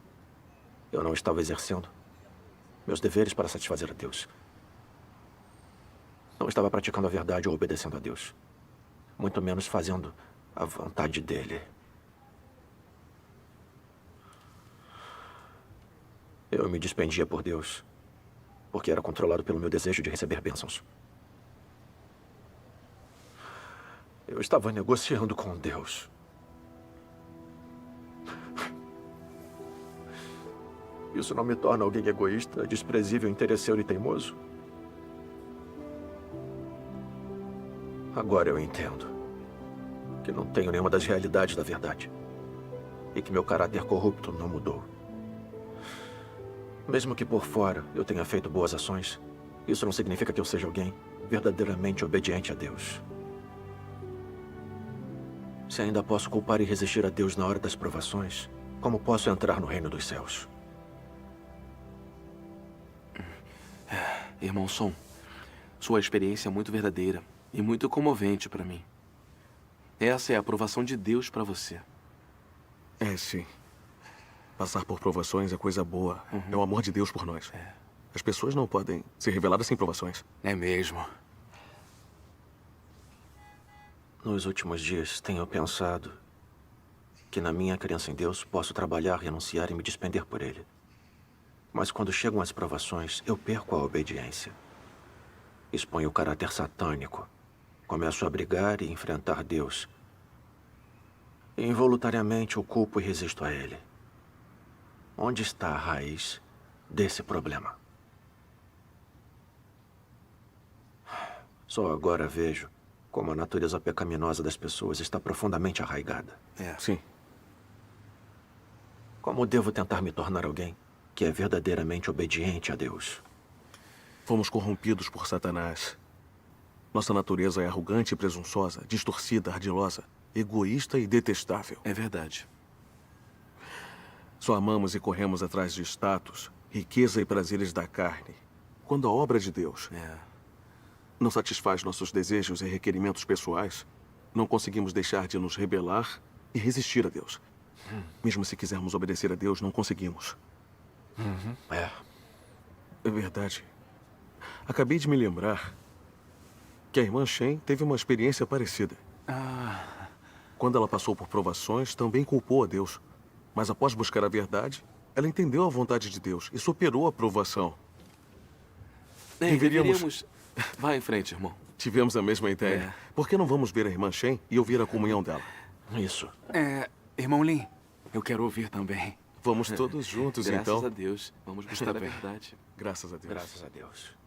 Eu não estava exercendo meus deveres para satisfazer a Deus. Não estava praticando a verdade ou obedecendo a Deus. Muito menos fazendo a vontade dele. Eu me despendia por Deus, porque era controlado pelo meu desejo de receber bênçãos. Eu estava negociando com Deus. Isso não me torna alguém egoísta, desprezível, interesseiro e teimoso? Agora eu entendo que não tenho nenhuma das realidades da verdade e que meu caráter corrupto não mudou. Mesmo que por fora eu tenha feito boas ações, isso não significa que eu seja alguém verdadeiramente obediente a Deus. Se ainda posso culpar e resistir a Deus na hora das provações, como posso entrar no reino dos céus? Irmão Son, sua experiência é muito verdadeira e muito comovente para mim. Essa é a aprovação de Deus para você. É, sim. Passar por provações é coisa boa. É o amor de Deus por nós. As pessoas não podem ser reveladas sem provações. É mesmo. Nos últimos dias, tenho pensado que na minha crença em Deus posso trabalhar, renunciar e me despender por Ele. Mas quando chegam as provações, eu perco a obediência. Exponho o caráter satânico. Começo a brigar e enfrentar Deus. E involuntariamente o culpo e resisto a Ele. Onde está a raiz desse problema? Só agora vejo como a natureza pecaminosa das pessoas está profundamente arraigada. Sim. Como devo tentar me tornar alguém que é verdadeiramente obediente a Deus. Fomos corrompidos por Satanás. Nossa natureza é arrogante e presunçosa, distorcida, ardilosa, egoísta e detestável. É verdade. Só amamos e corremos atrás de status, riqueza e prazeres da carne, quando a obra de Deus não satisfaz nossos desejos e requerimentos pessoais, não conseguimos deixar de nos rebelar e resistir a Deus. Mesmo se quisermos obedecer a Deus, não conseguimos. É verdade. Acabei de me lembrar que a irmã Shen teve uma experiência parecida. Quando ela passou por provações, também culpou a Deus. Mas após buscar a verdade, ela entendeu a vontade de Deus e superou a provação. Deveríamos... Vá em frente, irmão. Tivemos a mesma ideia. Por que não vamos ver a irmã Shen e ouvir a comunhão dela? Isso. Irmão Lin, eu quero ouvir também. Vamos todos juntos, então? Graças a Deus. Vamos buscar a verdade. Graças a Deus. Graças a Deus.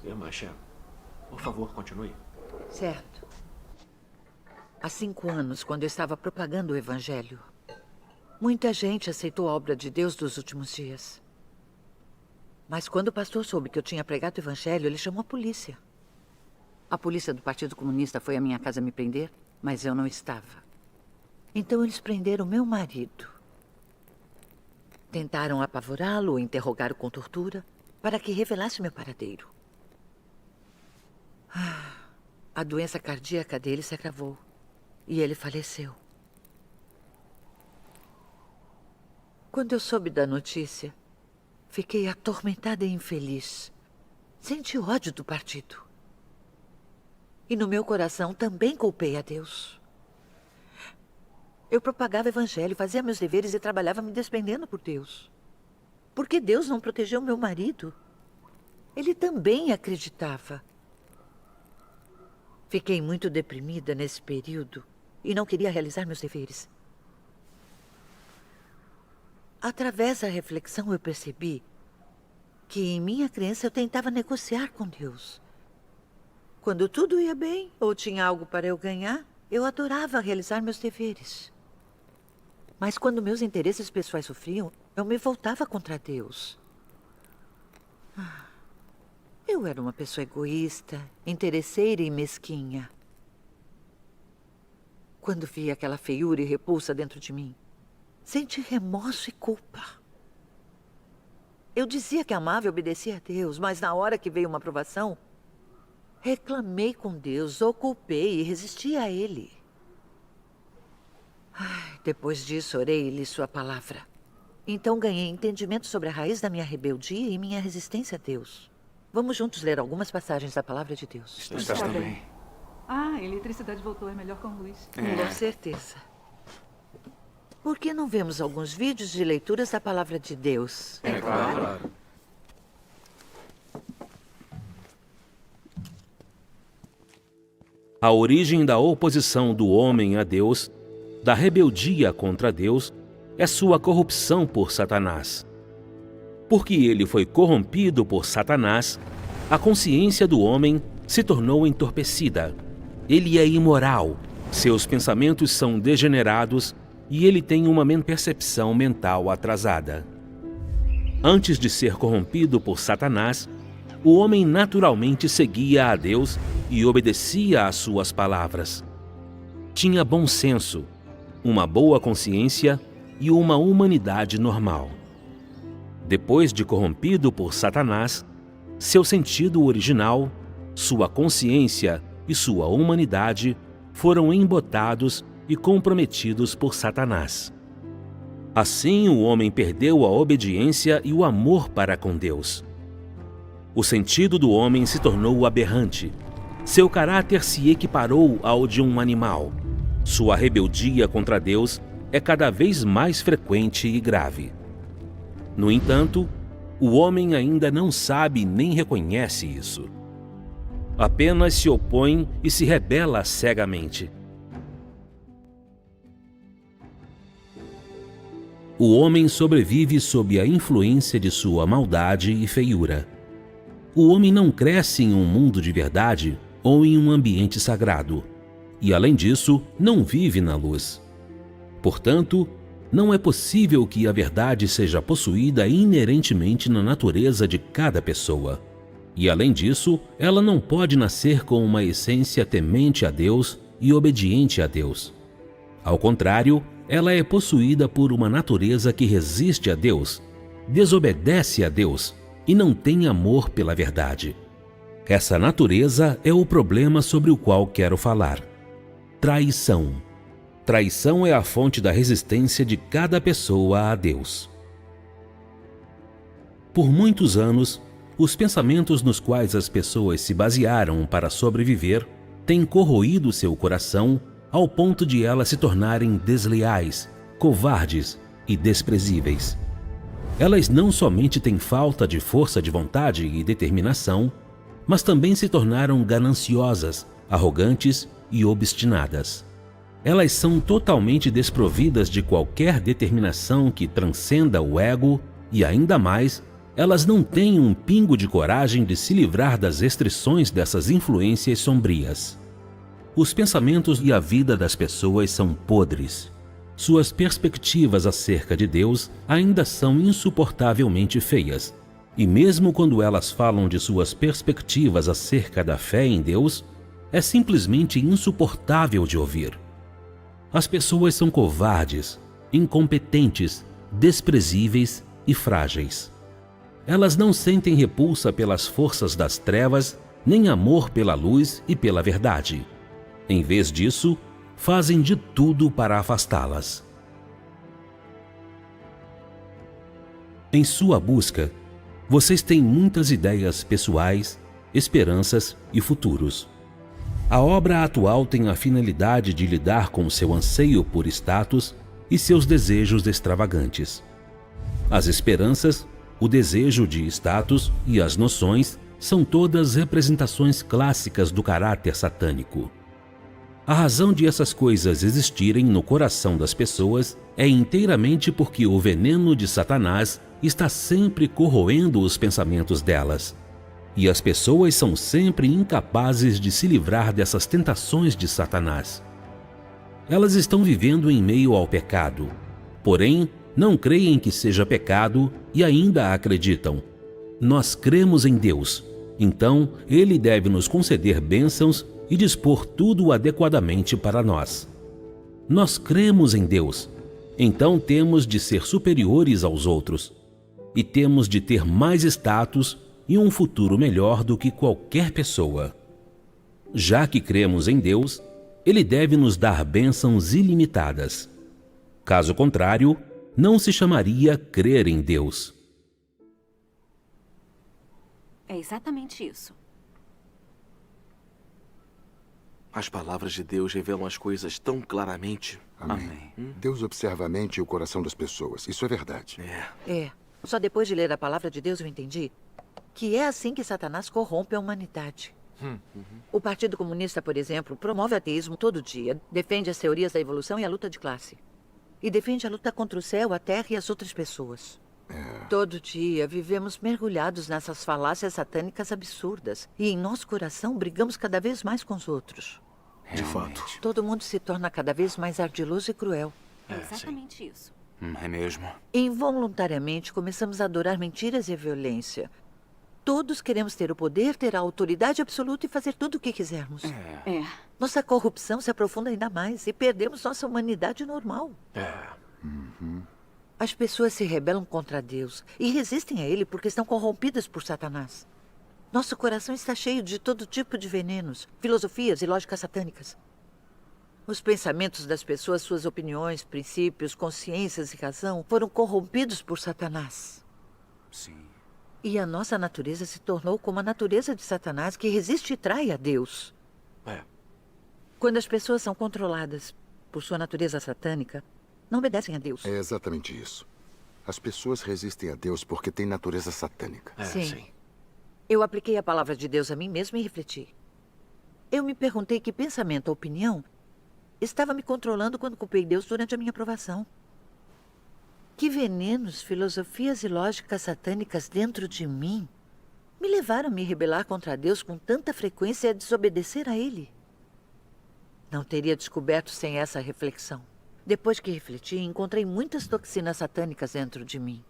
Irmã Shen, por favor, continue. Certo. Há 5 anos, quando eu estava propagando o Evangelho, muita gente aceitou a obra de Deus dos últimos dias. Mas quando o pastor soube que eu tinha pregado o Evangelho, ele chamou a polícia. A polícia do Partido Comunista foi à minha casa me prender, mas eu não estava. Então eles prenderam meu marido. Tentaram apavorá-lo ou interrogá-lo com tortura para que revelasse meu paradeiro. A doença cardíaca dele se agravou e ele faleceu. Quando eu soube da notícia, fiquei atormentada e infeliz. Senti ódio do partido. E no meu coração também culpei a Deus. Eu propagava o Evangelho, fazia meus deveres e trabalhava me despendendo por Deus. Por que Deus não protegeu meu marido? Ele também acreditava. Fiquei muito deprimida nesse período e não queria realizar meus deveres. Através da reflexão, eu percebi que em minha crença eu tentava negociar com Deus. Quando tudo ia bem ou tinha algo para eu ganhar, eu adorava realizar meus deveres. Mas quando meus interesses pessoais sofriam, eu me voltava contra Deus. Eu era uma pessoa egoísta, interesseira e mesquinha. Quando vi aquela feiura e repulsa dentro de mim, senti remorso e culpa. Eu dizia que amava e obedecia a Deus, mas na hora que veio uma provação, reclamei com Deus, o culpei e resisti a Ele. Depois disso, orei e li sua palavra. Então ganhei entendimento sobre a raiz da minha rebeldia e minha resistência a Deus. Vamos juntos ler algumas passagens da palavra de Deus. Está bem. A eletricidade voltou, é melhor com luz. Com certeza. Por que não vemos alguns vídeos de leituras da palavra de Deus? É claro. A origem da oposição do homem a Deus, da rebeldia contra Deus, é sua corrupção por Satanás. Porque ele foi corrompido por Satanás, a consciência do homem se tornou entorpecida. Ele é imoral, seus pensamentos são degenerados e ele tem uma percepção mental atrasada. Antes de ser corrompido por Satanás, o homem naturalmente seguia a Deus e obedecia às suas palavras. Tinha bom senso, uma boa consciência e uma humanidade normal. Depois de corrompido por Satanás, seu sentido original, sua consciência e sua humanidade foram embotados e comprometidos por Satanás. Assim, o homem perdeu a obediência e o amor para com Deus. O sentido do homem se tornou aberrante. Seu caráter se equiparou ao de um animal. Sua rebeldia contra Deus é cada vez mais frequente e grave. No entanto, o homem ainda não sabe nem reconhece isso. Apenas se opõe e se rebela cegamente. O homem sobrevive sob a influência de sua maldade e feiura. O homem não cresce em um mundo de verdade ou em um ambiente sagrado. E, além disso, não vive na luz. Portanto, não é possível que a verdade seja possuída inerentemente na natureza de cada pessoa. E, além disso, ela não pode nascer com uma essência temente a Deus e obediente a Deus. Ao contrário, ela é possuída por uma natureza que resiste a Deus, desobedece a Deus e não tem amor pela verdade. Essa natureza é o problema sobre o qual quero falar. Traição. Traição é a fonte da resistência de cada pessoa a Deus. Por muitos anos, os pensamentos nos quais as pessoas se basearam para sobreviver têm corroído seu coração ao ponto de elas se tornarem desleais, covardes e desprezíveis. Elas não somente têm falta de força de vontade e determinação, mas também se tornaram gananciosas, arrogantes e obstinadas. Elas são totalmente desprovidas de qualquer determinação que transcenda o ego e, ainda mais, elas não têm um pingo de coragem de se livrar das restrições dessas influências sombrias. Os pensamentos e a vida das pessoas são podres. Suas perspectivas acerca de Deus ainda são insuportavelmente feias. E mesmo quando elas falam de suas perspectivas acerca da fé em Deus, é simplesmente insuportável de ouvir. As pessoas são covardes, incompetentes, desprezíveis e frágeis. Elas não sentem repulsa pelas forças das trevas, nem amor pela luz e pela verdade. Em vez disso, fazem de tudo para afastá-las. Em sua busca, vocês têm muitas ideias pessoais, esperanças e futuros. A obra atual tem a finalidade de lidar com seu anseio por status e seus desejos extravagantes. As esperanças, o desejo de status e as noções são todas representações clássicas do caráter satânico. A razão de essas coisas existirem no coração das pessoas é inteiramente porque o veneno de Satanás está sempre corroendo os pensamentos delas. E as pessoas são sempre incapazes de se livrar dessas tentações de Satanás. Elas estão vivendo em meio ao pecado, porém não creem que seja pecado e ainda acreditam. Nós cremos em Deus, então Ele deve nos conceder bênçãos e dispor tudo adequadamente para nós. Nós cremos em Deus, então temos de ser superiores aos outros e temos de ter mais status e um futuro melhor do que qualquer pessoa. Já que cremos em Deus, Ele deve nos dar bênçãos ilimitadas. Caso contrário, não se chamaria crer em Deus. É exatamente isso. As palavras de Deus revelam as coisas tão claramente. Amém. Deus observa a mente e o coração das pessoas. Isso é verdade. É. Só depois de ler a palavra de Deus eu entendi que é assim que Satanás corrompe a humanidade. O Partido Comunista, por exemplo, promove ateísmo todo dia, defende as teorias da evolução e a luta de classe. E defende a luta contra o céu, a terra e as outras pessoas. Todo dia vivemos mergulhados nessas falácias satânicas absurdas. E em nosso coração brigamos cada vez mais com os outros. De fato. Todo mundo se torna cada vez mais ardiloso e cruel. É exatamente isso. É mesmo. Involuntariamente começamos a adorar mentiras e a violência. Todos queremos ter o poder, ter a autoridade absoluta e fazer tudo o que quisermos. Nossa corrupção se aprofunda ainda mais e perdemos nossa humanidade normal. As pessoas se rebelam contra Deus e resistem a Ele porque estão corrompidas por Satanás. Nosso coração está cheio de todo tipo de venenos, filosofias e lógicas satânicas. Os pensamentos das pessoas, suas opiniões, princípios, consciências e razão foram corrompidos por Satanás. Sim. E a nossa natureza se tornou como a natureza de Satanás, que resiste e trai a Deus. Quando as pessoas são controladas por sua natureza satânica, não obedecem a Deus. É exatamente isso. As pessoas resistem a Deus porque têm natureza satânica. Sim. Eu apliquei a palavra de Deus a mim mesma e refleti. Eu me perguntei que pensamento ou opinião estava me controlando quando culpei Deus durante a minha provação. Que venenos, filosofias e lógicas satânicas dentro de mim me levaram a me rebelar contra Deus com tanta frequência e a desobedecer a Ele. Não teria descoberto sem essa reflexão. Depois que refleti, encontrei muitas toxinas satânicas dentro de mim.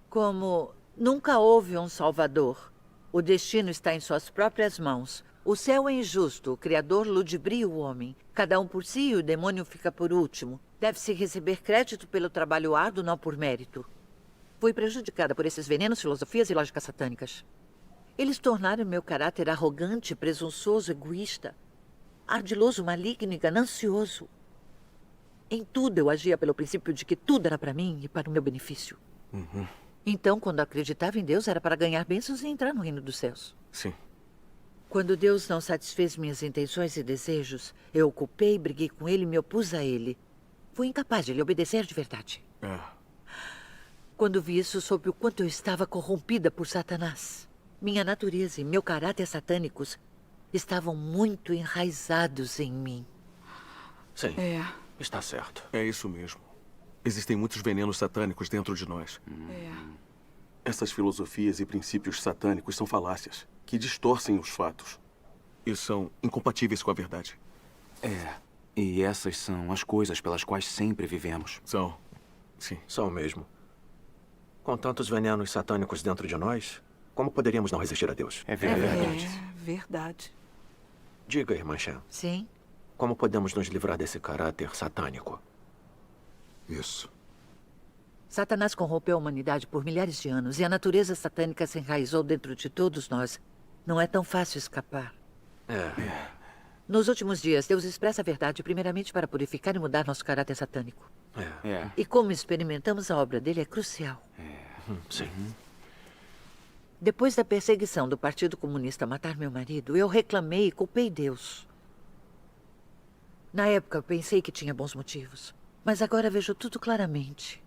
Como nunca houve um salvador. O destino está em suas próprias mãos. O céu é injusto, o Criador ludibria o homem. Cada um por si e o demônio fica por último. Deve-se receber crédito pelo trabalho árduo, não por mérito. Fui prejudicada por esses venenos, filosofias e lógicas satânicas. Eles tornaram meu caráter arrogante, presunçoso, egoísta, ardiloso, maligno e ganancioso. Em tudo eu agia pelo princípio de que tudo era para mim e para o meu benefício. Então, quando acreditava em Deus, era para ganhar bênçãos e entrar no reino dos céus. Sim. Quando Deus não satisfez minhas intenções e desejos, eu o culpei, briguei com ele e me opus a ele. Fui incapaz de lhe obedecer de verdade. Quando vi isso, soube o quanto eu estava corrompida por Satanás. Minha natureza e meu caráter satânicos estavam muito enraizados em mim. Sim, está certo. É isso mesmo. Existem muitos venenos satânicos dentro de nós. Essas filosofias e princípios satânicos são falácias que distorcem os fatos e são incompatíveis com a verdade. E essas são as coisas pelas quais sempre vivemos. São. Sim. São mesmo. Com tantos venenos satânicos dentro de nós, como poderíamos não resistir a Deus? É verdade. Verdade. Diga, irmã Shan. Sim? Como podemos nos livrar desse caráter satânico? Isso. Satanás corrompeu a humanidade por milhares de anos e a natureza satânica se enraizou dentro de todos nós. Não é tão fácil escapar. Nos últimos dias, Deus expressa a verdade primeiramente para purificar e mudar nosso caráter satânico. E como experimentamos a obra dele é crucial. Sim. Depois da perseguição do Partido Comunista matar meu marido, eu reclamei e culpei Deus. Na época, eu pensei que tinha bons motivos. Mas agora vejo tudo claramente.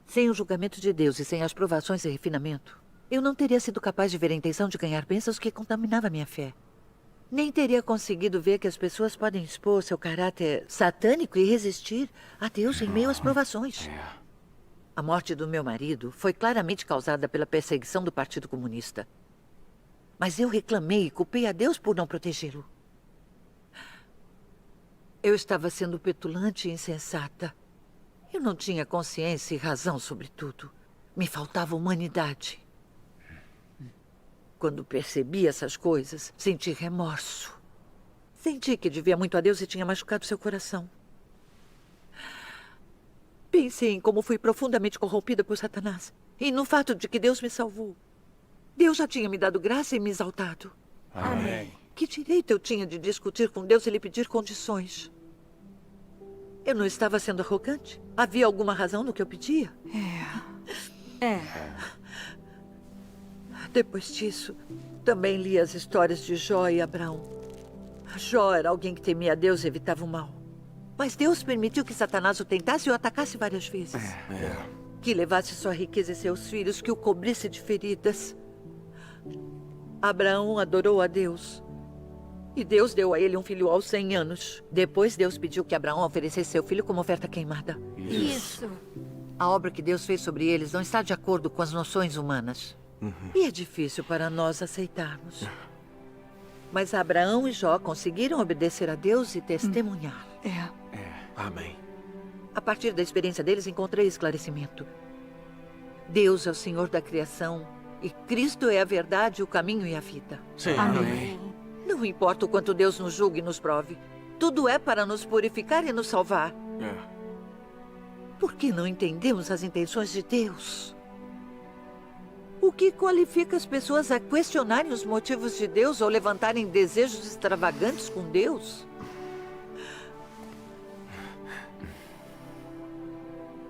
Sem o julgamento de Deus e sem as provações e refinamento, eu não teria sido capaz de ver a intenção de ganhar bênçãos que contaminava minha fé. Nem teria conseguido ver que as pessoas podem expor seu caráter satânico e resistir a Deus em meio às provações. A morte do meu marido foi claramente causada pela perseguição do Partido Comunista. Mas eu reclamei e culpei a Deus por não protegê-lo. Eu estava sendo petulante e insensata. Eu não tinha consciência e razão sobre tudo. Me faltava humanidade. Quando percebi essas coisas, senti remorso. Senti que devia muito a Deus e tinha machucado seu coração. Pensei em como fui profundamente corrompida por Satanás e no fato de que Deus me salvou. Deus já tinha me dado graça e me exaltado. Amém. Que direito eu tinha de discutir com Deus e lhe pedir condições? Eu não estava sendo arrogante? Havia alguma razão no que eu pedia? Depois disso, também li as histórias de Jó e Abraão. Jó era alguém que temia a Deus e evitava o mal. Mas Deus permitiu que Satanás o tentasse e o atacasse várias vezes. Que levasse sua riqueza e seus filhos, que o cobrisse de feridas. Abraão adorou a Deus. E Deus deu a ele um filho aos 100 anos. Depois Deus pediu que Abraão oferecesse seu filho como oferta queimada. Isso. A obra que Deus fez sobre eles não está de acordo com as noções humanas. E é difícil para nós aceitarmos. Mas Abraão e Jó conseguiram obedecer a Deus e testemunhar. Amém. A partir da experiência deles, encontrei esclarecimento. Deus é o Senhor da criação e Cristo é a verdade, o caminho e a vida. Sim. Amém. Não importa o quanto Deus nos julgue e nos prove. Tudo é para nos purificar e nos salvar. Por que não entendemos as intenções de Deus? O que qualifica as pessoas a questionarem os motivos de Deus ou levantarem desejos extravagantes com Deus?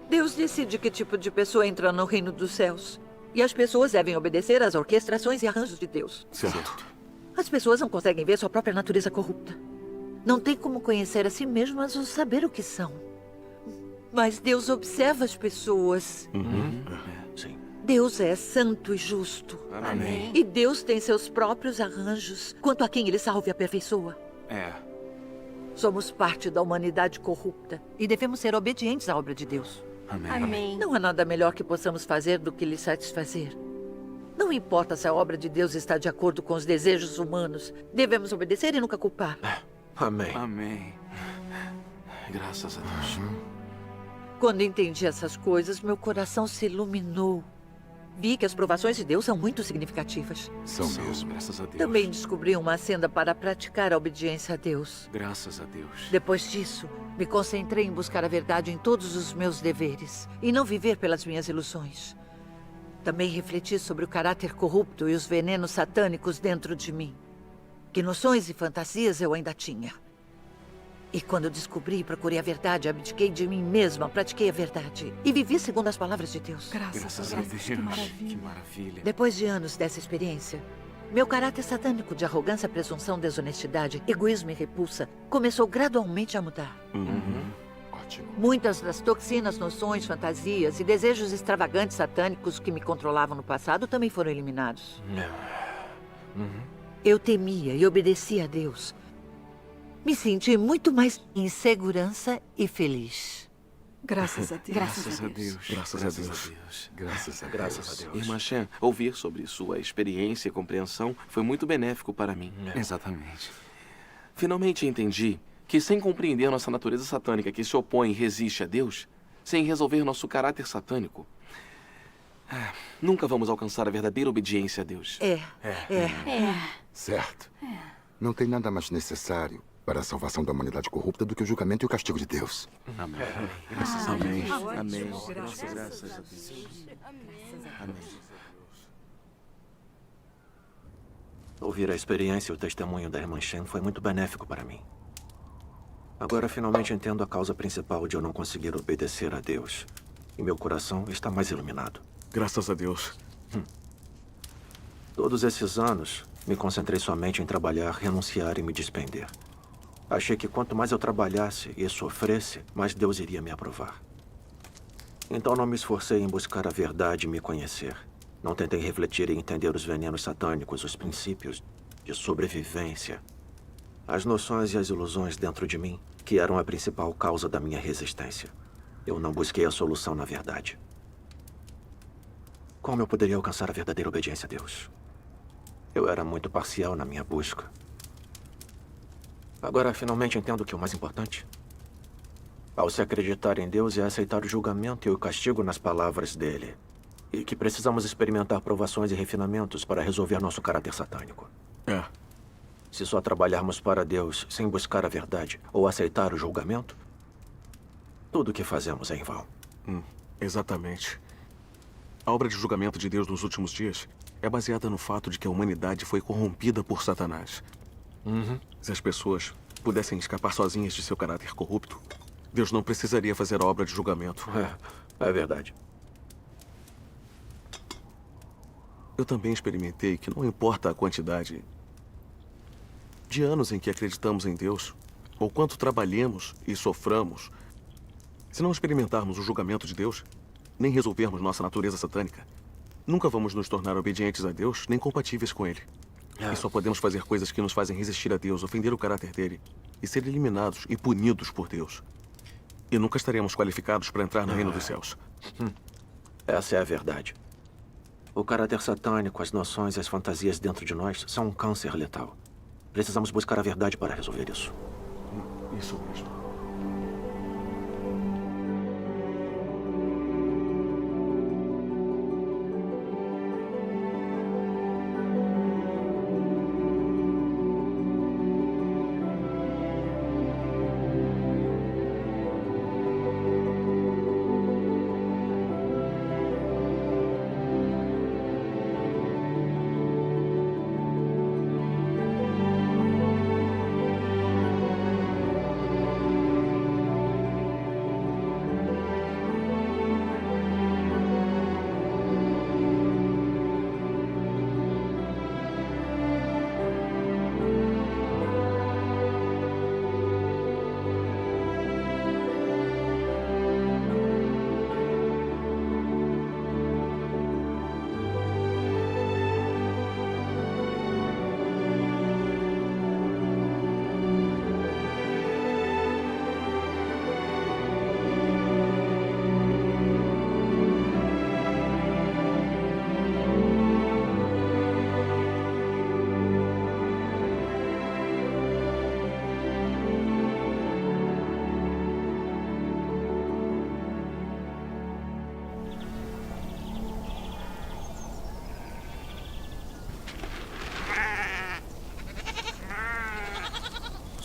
Deus decide que tipo de pessoa entra no reino dos céus. E as pessoas devem obedecer às orquestrações e arranjos de Deus. Certo. As pessoas não conseguem ver sua própria natureza corrupta. Não tem como conhecer a si mesmas ou saber o que são. Mas Deus observa as pessoas. Sim. Deus é santo e justo. Amém. E Deus tem seus próprios arranjos quanto a quem ele salva e aperfeiçoa. Somos parte da humanidade corrupta e devemos ser obedientes à obra de Deus. Amém. Não há nada melhor que possamos fazer do que lhe satisfazer. Não importa se a obra de Deus está de acordo com os desejos humanos. Devemos obedecer e nunca culpar. Amém. Amém. Graças a Deus. Quando entendi essas coisas, meu coração se iluminou. Vi que as provações de Deus são muito significativas. São mesmo. Graças a Deus. Também descobri uma senda para praticar a obediência a Deus. Graças a Deus. Depois disso, me concentrei em buscar a verdade em todos os meus deveres e não viver pelas minhas ilusões. Também refleti sobre o caráter corrupto e os venenos satânicos dentro de mim. Que noções e fantasias eu ainda tinha. E quando descobri e procurei a verdade, abdiquei de mim mesma, pratiquei a verdade. E vivi segundo as palavras de Deus. Graças a Deus. Que maravilha. Depois de anos dessa experiência, meu caráter satânico de arrogância, presunção, desonestidade, egoísmo e repulsa começou gradualmente a mudar. Ótimo. Muitas das toxinas, noções, fantasias e desejos extravagantes satânicos que me controlavam no passado também foram eliminados. Eu temia e obedecia a Deus. Me senti muito mais em segurança e feliz. Graças a Deus. Graças a Deus. Graças a Deus. Graças a Deus. Graças a Deus. Irmã Shen, ouvir sobre sua experiência e compreensão foi muito benéfico para mim. Exatamente. Finalmente entendi que, sem compreender nossa natureza satânica que se opõe e resiste a Deus, sem resolver nosso caráter satânico, nunca vamos alcançar a verdadeira obediência a Deus. Certo. Não tem nada mais necessário para a salvação da humanidade corrupta do que o julgamento e o castigo de Deus. Amém. Amém. Amém. Graças a Deus. Amém. Ouvir a experiência e o testemunho da irmã Shen foi muito benéfico para mim. Agora finalmente entendo a causa principal de eu não conseguir obedecer a Deus. E meu coração está mais iluminado. Graças a Deus. Todos esses anos, me concentrei somente em trabalhar, renunciar e me despender. Achei que quanto mais eu trabalhasse e sofresse, mais Deus iria me aprovar. Então não me esforcei em buscar a verdade e me conhecer. Não tentei refletir e entender os venenos satânicos, os princípios de sobrevivência, as noções e as ilusões dentro de mim, que eram a principal causa da minha resistência. Eu não busquei a solução na verdade. Como eu poderia alcançar a verdadeira obediência a Deus? Eu era muito parcial na minha busca. Agora, finalmente entendo que o mais importante, ao se acreditar em Deus, é aceitar o julgamento e o castigo nas palavras dele. E que precisamos experimentar provações e refinamentos para resolver nosso caráter satânico. Se só trabalharmos para Deus sem buscar a verdade ou aceitar o julgamento, tudo o que fazemos é em vão. Exatamente. A obra de julgamento de Deus nos últimos dias é baseada no fato de que a humanidade foi corrompida por Satanás. Se as pessoas pudessem escapar sozinhas de seu caráter corrupto, Deus não precisaria fazer a obra de julgamento. É verdade. Eu também experimentei que não importa a quantidade de anos em que acreditamos em Deus, ou quanto trabalhemos e soframos, se não experimentarmos o julgamento de Deus, nem resolvermos nossa natureza satânica, nunca vamos nos tornar obedientes a Deus, nem compatíveis com Ele. E só podemos fazer coisas que nos fazem resistir a Deus, ofender o caráter dele e ser eliminados e punidos por Deus. E nunca estaremos qualificados para entrar no reino dos céus. Essa é a verdade. O caráter satânico, as noções e as fantasias dentro de nós são um câncer letal. Precisamos buscar a verdade para resolver isso. Isso mesmo.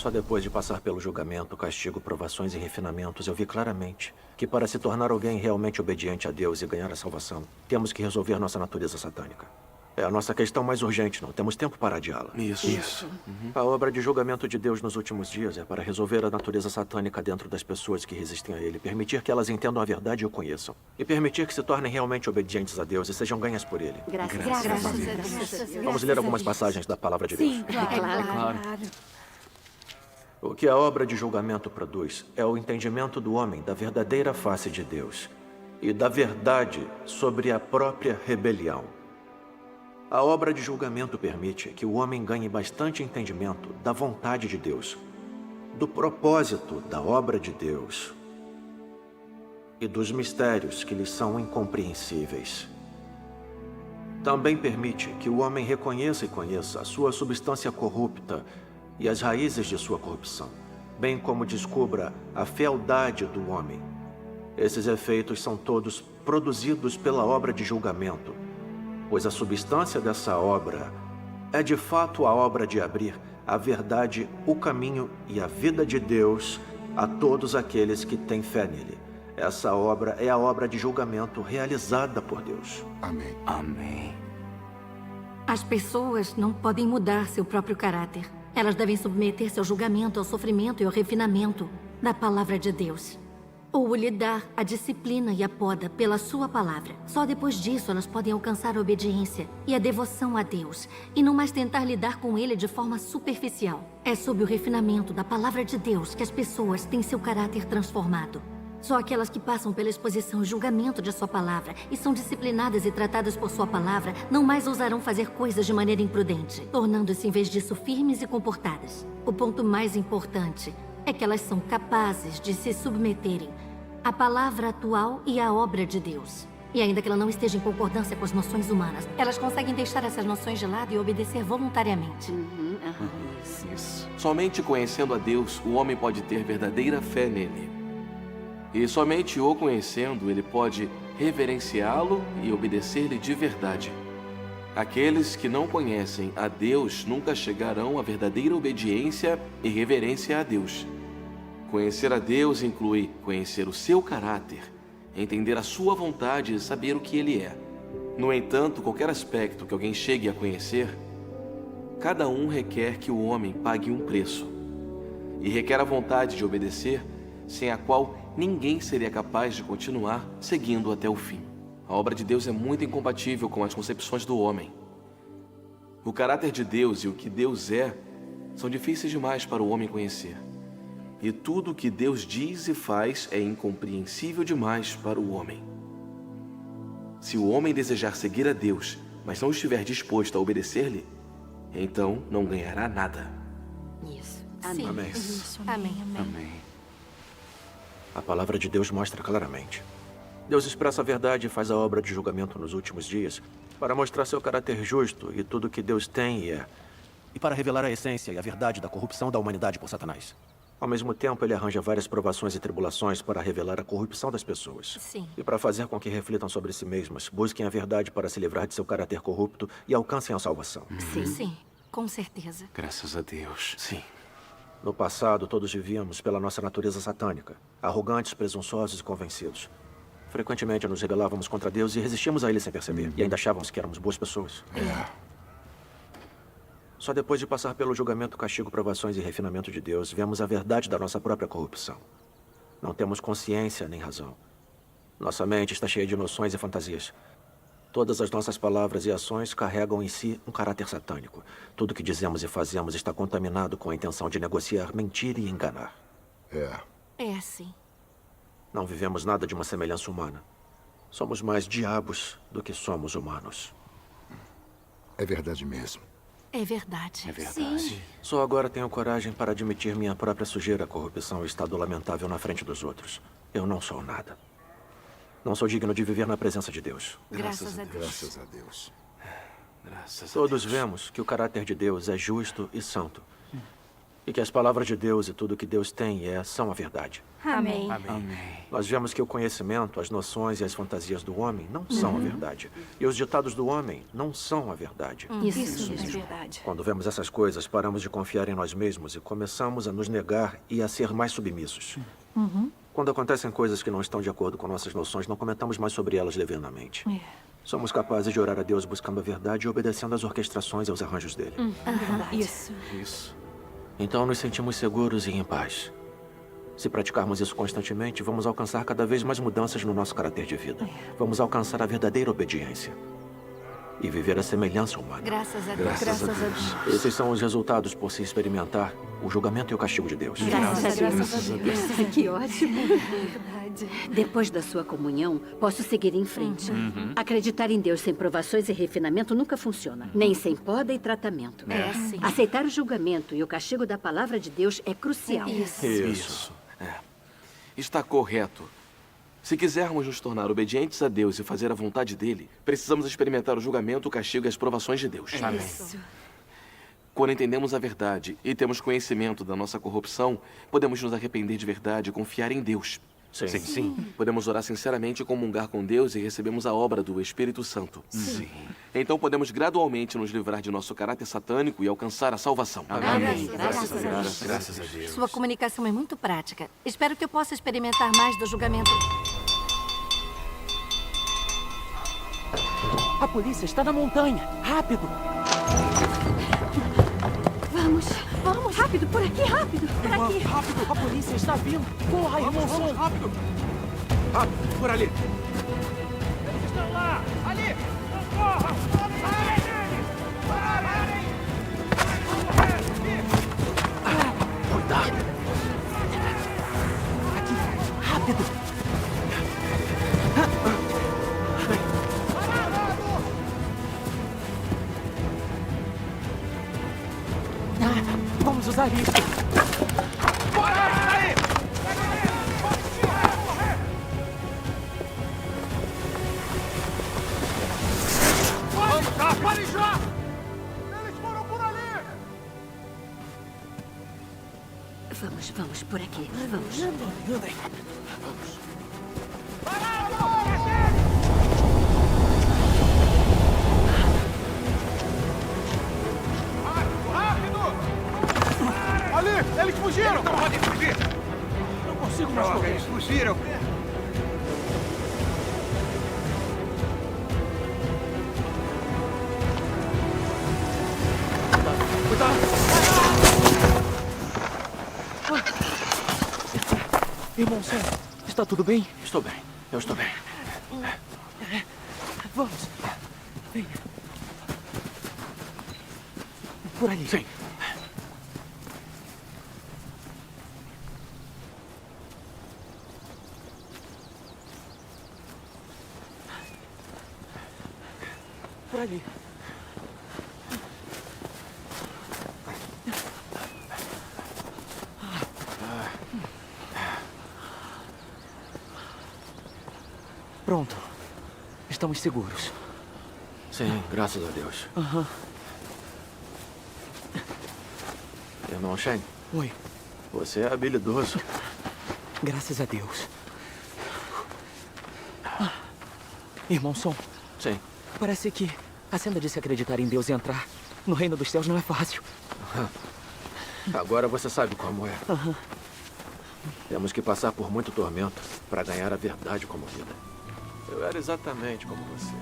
Só depois de passar pelo julgamento, castigo, provações e refinamentos, eu vi claramente que para se tornar alguém realmente obediente a Deus e ganhar a salvação, temos que resolver nossa natureza satânica. É a nossa questão mais urgente, não temos tempo para adiá-la. Isso. A obra de julgamento de Deus nos últimos dias é para resolver a natureza satânica dentro das pessoas que resistem a Ele, permitir que elas entendam a verdade e o conheçam, e permitir que se tornem realmente obedientes a Deus e sejam ganhas por Ele. Graças a Deus. Vamos ler algumas passagens da palavra de Deus. Sim, claro. O que a obra de julgamento produz é o entendimento do homem da verdadeira face de Deus e da verdade sobre a própria rebelião. A obra de julgamento permite que o homem ganhe bastante entendimento da vontade de Deus, do propósito da obra de Deus e dos mistérios que lhes são incompreensíveis. Também permite que o homem reconheça e conheça a sua substância corrupta e as raízes de sua corrupção, bem como descubra a fealdade do homem. Esses efeitos são todos produzidos pela obra de julgamento, pois a substância dessa obra é de fato a obra de abrir a verdade, o caminho e a vida de Deus a todos aqueles que têm fé nele. Essa obra é a obra de julgamento realizada por Deus. Amém. Amém. As pessoas não podem mudar seu próprio caráter. Elas devem submeter-se ao julgamento, ao sofrimento e ao refinamento da palavra de Deus. Ou lhe dar a disciplina e a poda pela sua palavra. Só depois disso elas podem alcançar a obediência e a devoção a Deus, e não mais tentar lidar com Ele de forma superficial. É sob o refinamento da palavra de Deus que as pessoas têm seu caráter transformado. Só aquelas que passam pela exposição e julgamento de sua palavra e são disciplinadas e tratadas por sua palavra não mais ousarão fazer coisas de maneira imprudente, tornando-se em vez disso firmes e comportadas. O ponto mais importante é que elas são capazes de se submeterem à palavra atual e à obra de Deus. E ainda que ela não esteja em concordância com as noções humanas, elas conseguem deixar essas noções de lado e obedecer voluntariamente. Isso. Somente conhecendo a Deus, o homem pode ter verdadeira fé nele. E somente o conhecendo, ele pode reverenciá-lo e obedecer-lhe de verdade. Aqueles que não conhecem a Deus nunca chegarão à verdadeira obediência e reverência a Deus. Conhecer a Deus inclui conhecer o seu caráter, entender a sua vontade e saber o que ele é. No entanto, qualquer aspecto que alguém chegue a conhecer, cada um requer que o homem pague um preço. E requer a vontade de obedecer, sem a qual ninguém seria capaz de continuar seguindo até o fim. A obra de Deus é muito incompatível com as concepções do homem. O caráter de Deus e o que Deus é são difíceis demais para o homem conhecer. E tudo o que Deus diz e faz é incompreensível demais para o homem. Se o homem desejar seguir a Deus, mas não estiver disposto a obedecer-lhe, então não ganhará nada. Isso. Amém. Amém. Amém. Amém. A palavra de Deus mostra claramente. Deus expressa a verdade e faz a obra de julgamento nos últimos dias para mostrar seu caráter justo e tudo o que Deus tem e é. E para revelar a essência e a verdade da corrupção da humanidade por Satanás. Ao mesmo tempo, ele arranja várias provações e tribulações para revelar a corrupção das pessoas. Sim. E para fazer com que reflitam sobre si mesmas, busquem a verdade para se livrar de seu caráter corrupto e alcancem a salvação. Sim. Sim, com certeza. Graças a Deus. Sim. No passado, todos vivíamos pela nossa natureza satânica, arrogantes, presunçosos e convencidos. Frequentemente nos rebelávamos contra Deus e resistíamos a Ele sem perceber. E ainda achávamos que éramos boas pessoas. Só depois de passar pelo julgamento, castigo, provações e refinamento de Deus, vemos a verdade da nossa própria corrupção. Não temos consciência nem razão. Nossa mente está cheia de noções e fantasias. Todas as nossas palavras e ações carregam em si um caráter satânico. Tudo que dizemos e fazemos está contaminado com a intenção de negociar, mentir e enganar. É assim. Não vivemos nada de uma semelhança humana. Somos mais diabos do que somos humanos. É verdade mesmo. É verdade. É verdade. Sim. Só agora tenho coragem para admitir minha própria sujeira, corrupção e estado lamentável na frente dos outros. Eu não sou nada. Não sou digno de viver na presença de Deus. Graças a Deus. Graças a Deus. Todos vemos que o caráter de Deus é justo e santo. E que as palavras de Deus e tudo que Deus tem são a verdade. Amém. Nós vemos que o conhecimento, as noções e as fantasias do homem não são a verdade. E os ditados do homem não são a verdade. Isso é verdade. Quando vemos essas coisas, paramos de confiar em nós mesmos e começamos a nos negar e a ser mais submissos. Quando acontecem coisas que não estão de acordo com nossas noções, não comentamos mais sobre elas levianamente. Somos capazes de orar a Deus buscando a verdade e obedecendo às orquestrações e aos arranjos dele. Isso. Então nos sentimos seguros e em paz. Se praticarmos isso constantemente, vamos alcançar cada vez mais mudanças no nosso caráter de vida. Vamos alcançar a verdadeira obediência. E viver a semelhança humana. Graças a Deus. Graças a Deus. Esses são os resultados por se experimentar o julgamento e o castigo de Deus. Graças a Deus. Que ótimo. Verdade. Depois da sua comunhão, posso seguir em frente. Acreditar em Deus sem provações e refinamento nunca funciona. Nem sem poda e tratamento. Sim. Aceitar o julgamento e o castigo da palavra de Deus é crucial. Isso. Está correto. Se quisermos nos tornar obedientes a Deus e fazer a vontade dele, precisamos experimentar o julgamento, o castigo e as provações de Deus. Isso. Quando entendemos a verdade e temos conhecimento da nossa corrupção, podemos nos arrepender de verdade e confiar em Deus. Sim. Podemos orar sinceramente e comungar com Deus e recebemos a obra do Espírito Santo. Sim. Então podemos gradualmente nos livrar de nosso caráter satânico e alcançar a salvação. Amém. Graças a Deus. Sua comunicação é muito prática. Espero que eu possa experimentar mais do julgamento. A polícia está na montanha. Rápido! Vamos, rápido, por aqui, rápido, por aqui. Rápido, a polícia está vindo. Corra, irmão, Vamos, rápido! Rápido, por ali! Eles estão lá! Ali! Corra! Cuidado! Aqui, rápido! Vamos usar isso. Pare já! Eles foram por ali! Vamos por aqui. Vamos. Andem. Ali! Eles fugiram! Não podem fugir! Não consigo mais correr. Eles fugiram! Irmão Sam, está tudo bem? Estou bem. Eu estou bem. Vamos. Venha. Por ali. Sim. Por ali. Pronto. Estamos seguros. Sim, graças a Deus. Irmão Shane. Oi. Você é habilidoso. Graças a Deus. Irmão Som. Sim. Parece que a senda de se acreditar em Deus e entrar no reino dos céus não é fácil. Agora você sabe como é. Temos que passar por muito tormento para ganhar a verdade como vida. Eu era exatamente como você.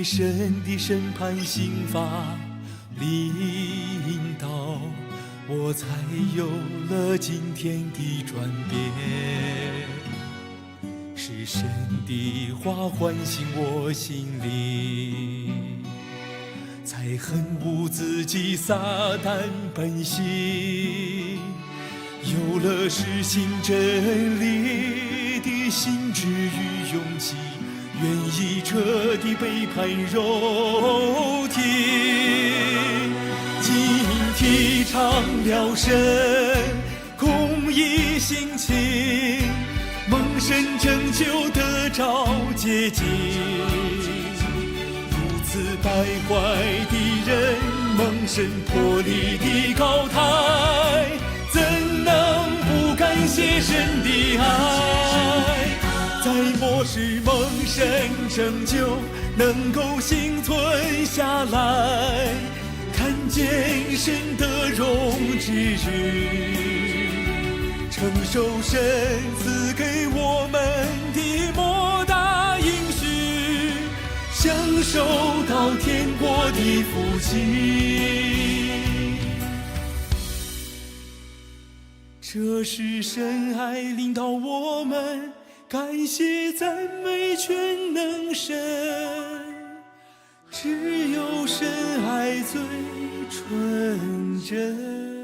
神的审判刑罚领导，我才有了今天的转变。是神的话唤醒我心灵，才恨恶自己撒旦本性，有了实行真理的心智与勇气，愿意彻底背叛肉体。今提倡了神公义性情，蒙神拯救得着捷径。如此败坏的人，蒙神脱离的高台，怎能不感谢神的爱？在末世蒙神拯救，能够幸存下来，看见神的荣之日，承受神赐给我们的莫大应许，享受到天国的福气。这是神爱领导我们，感谢赞美全能神，只有神爱最纯真。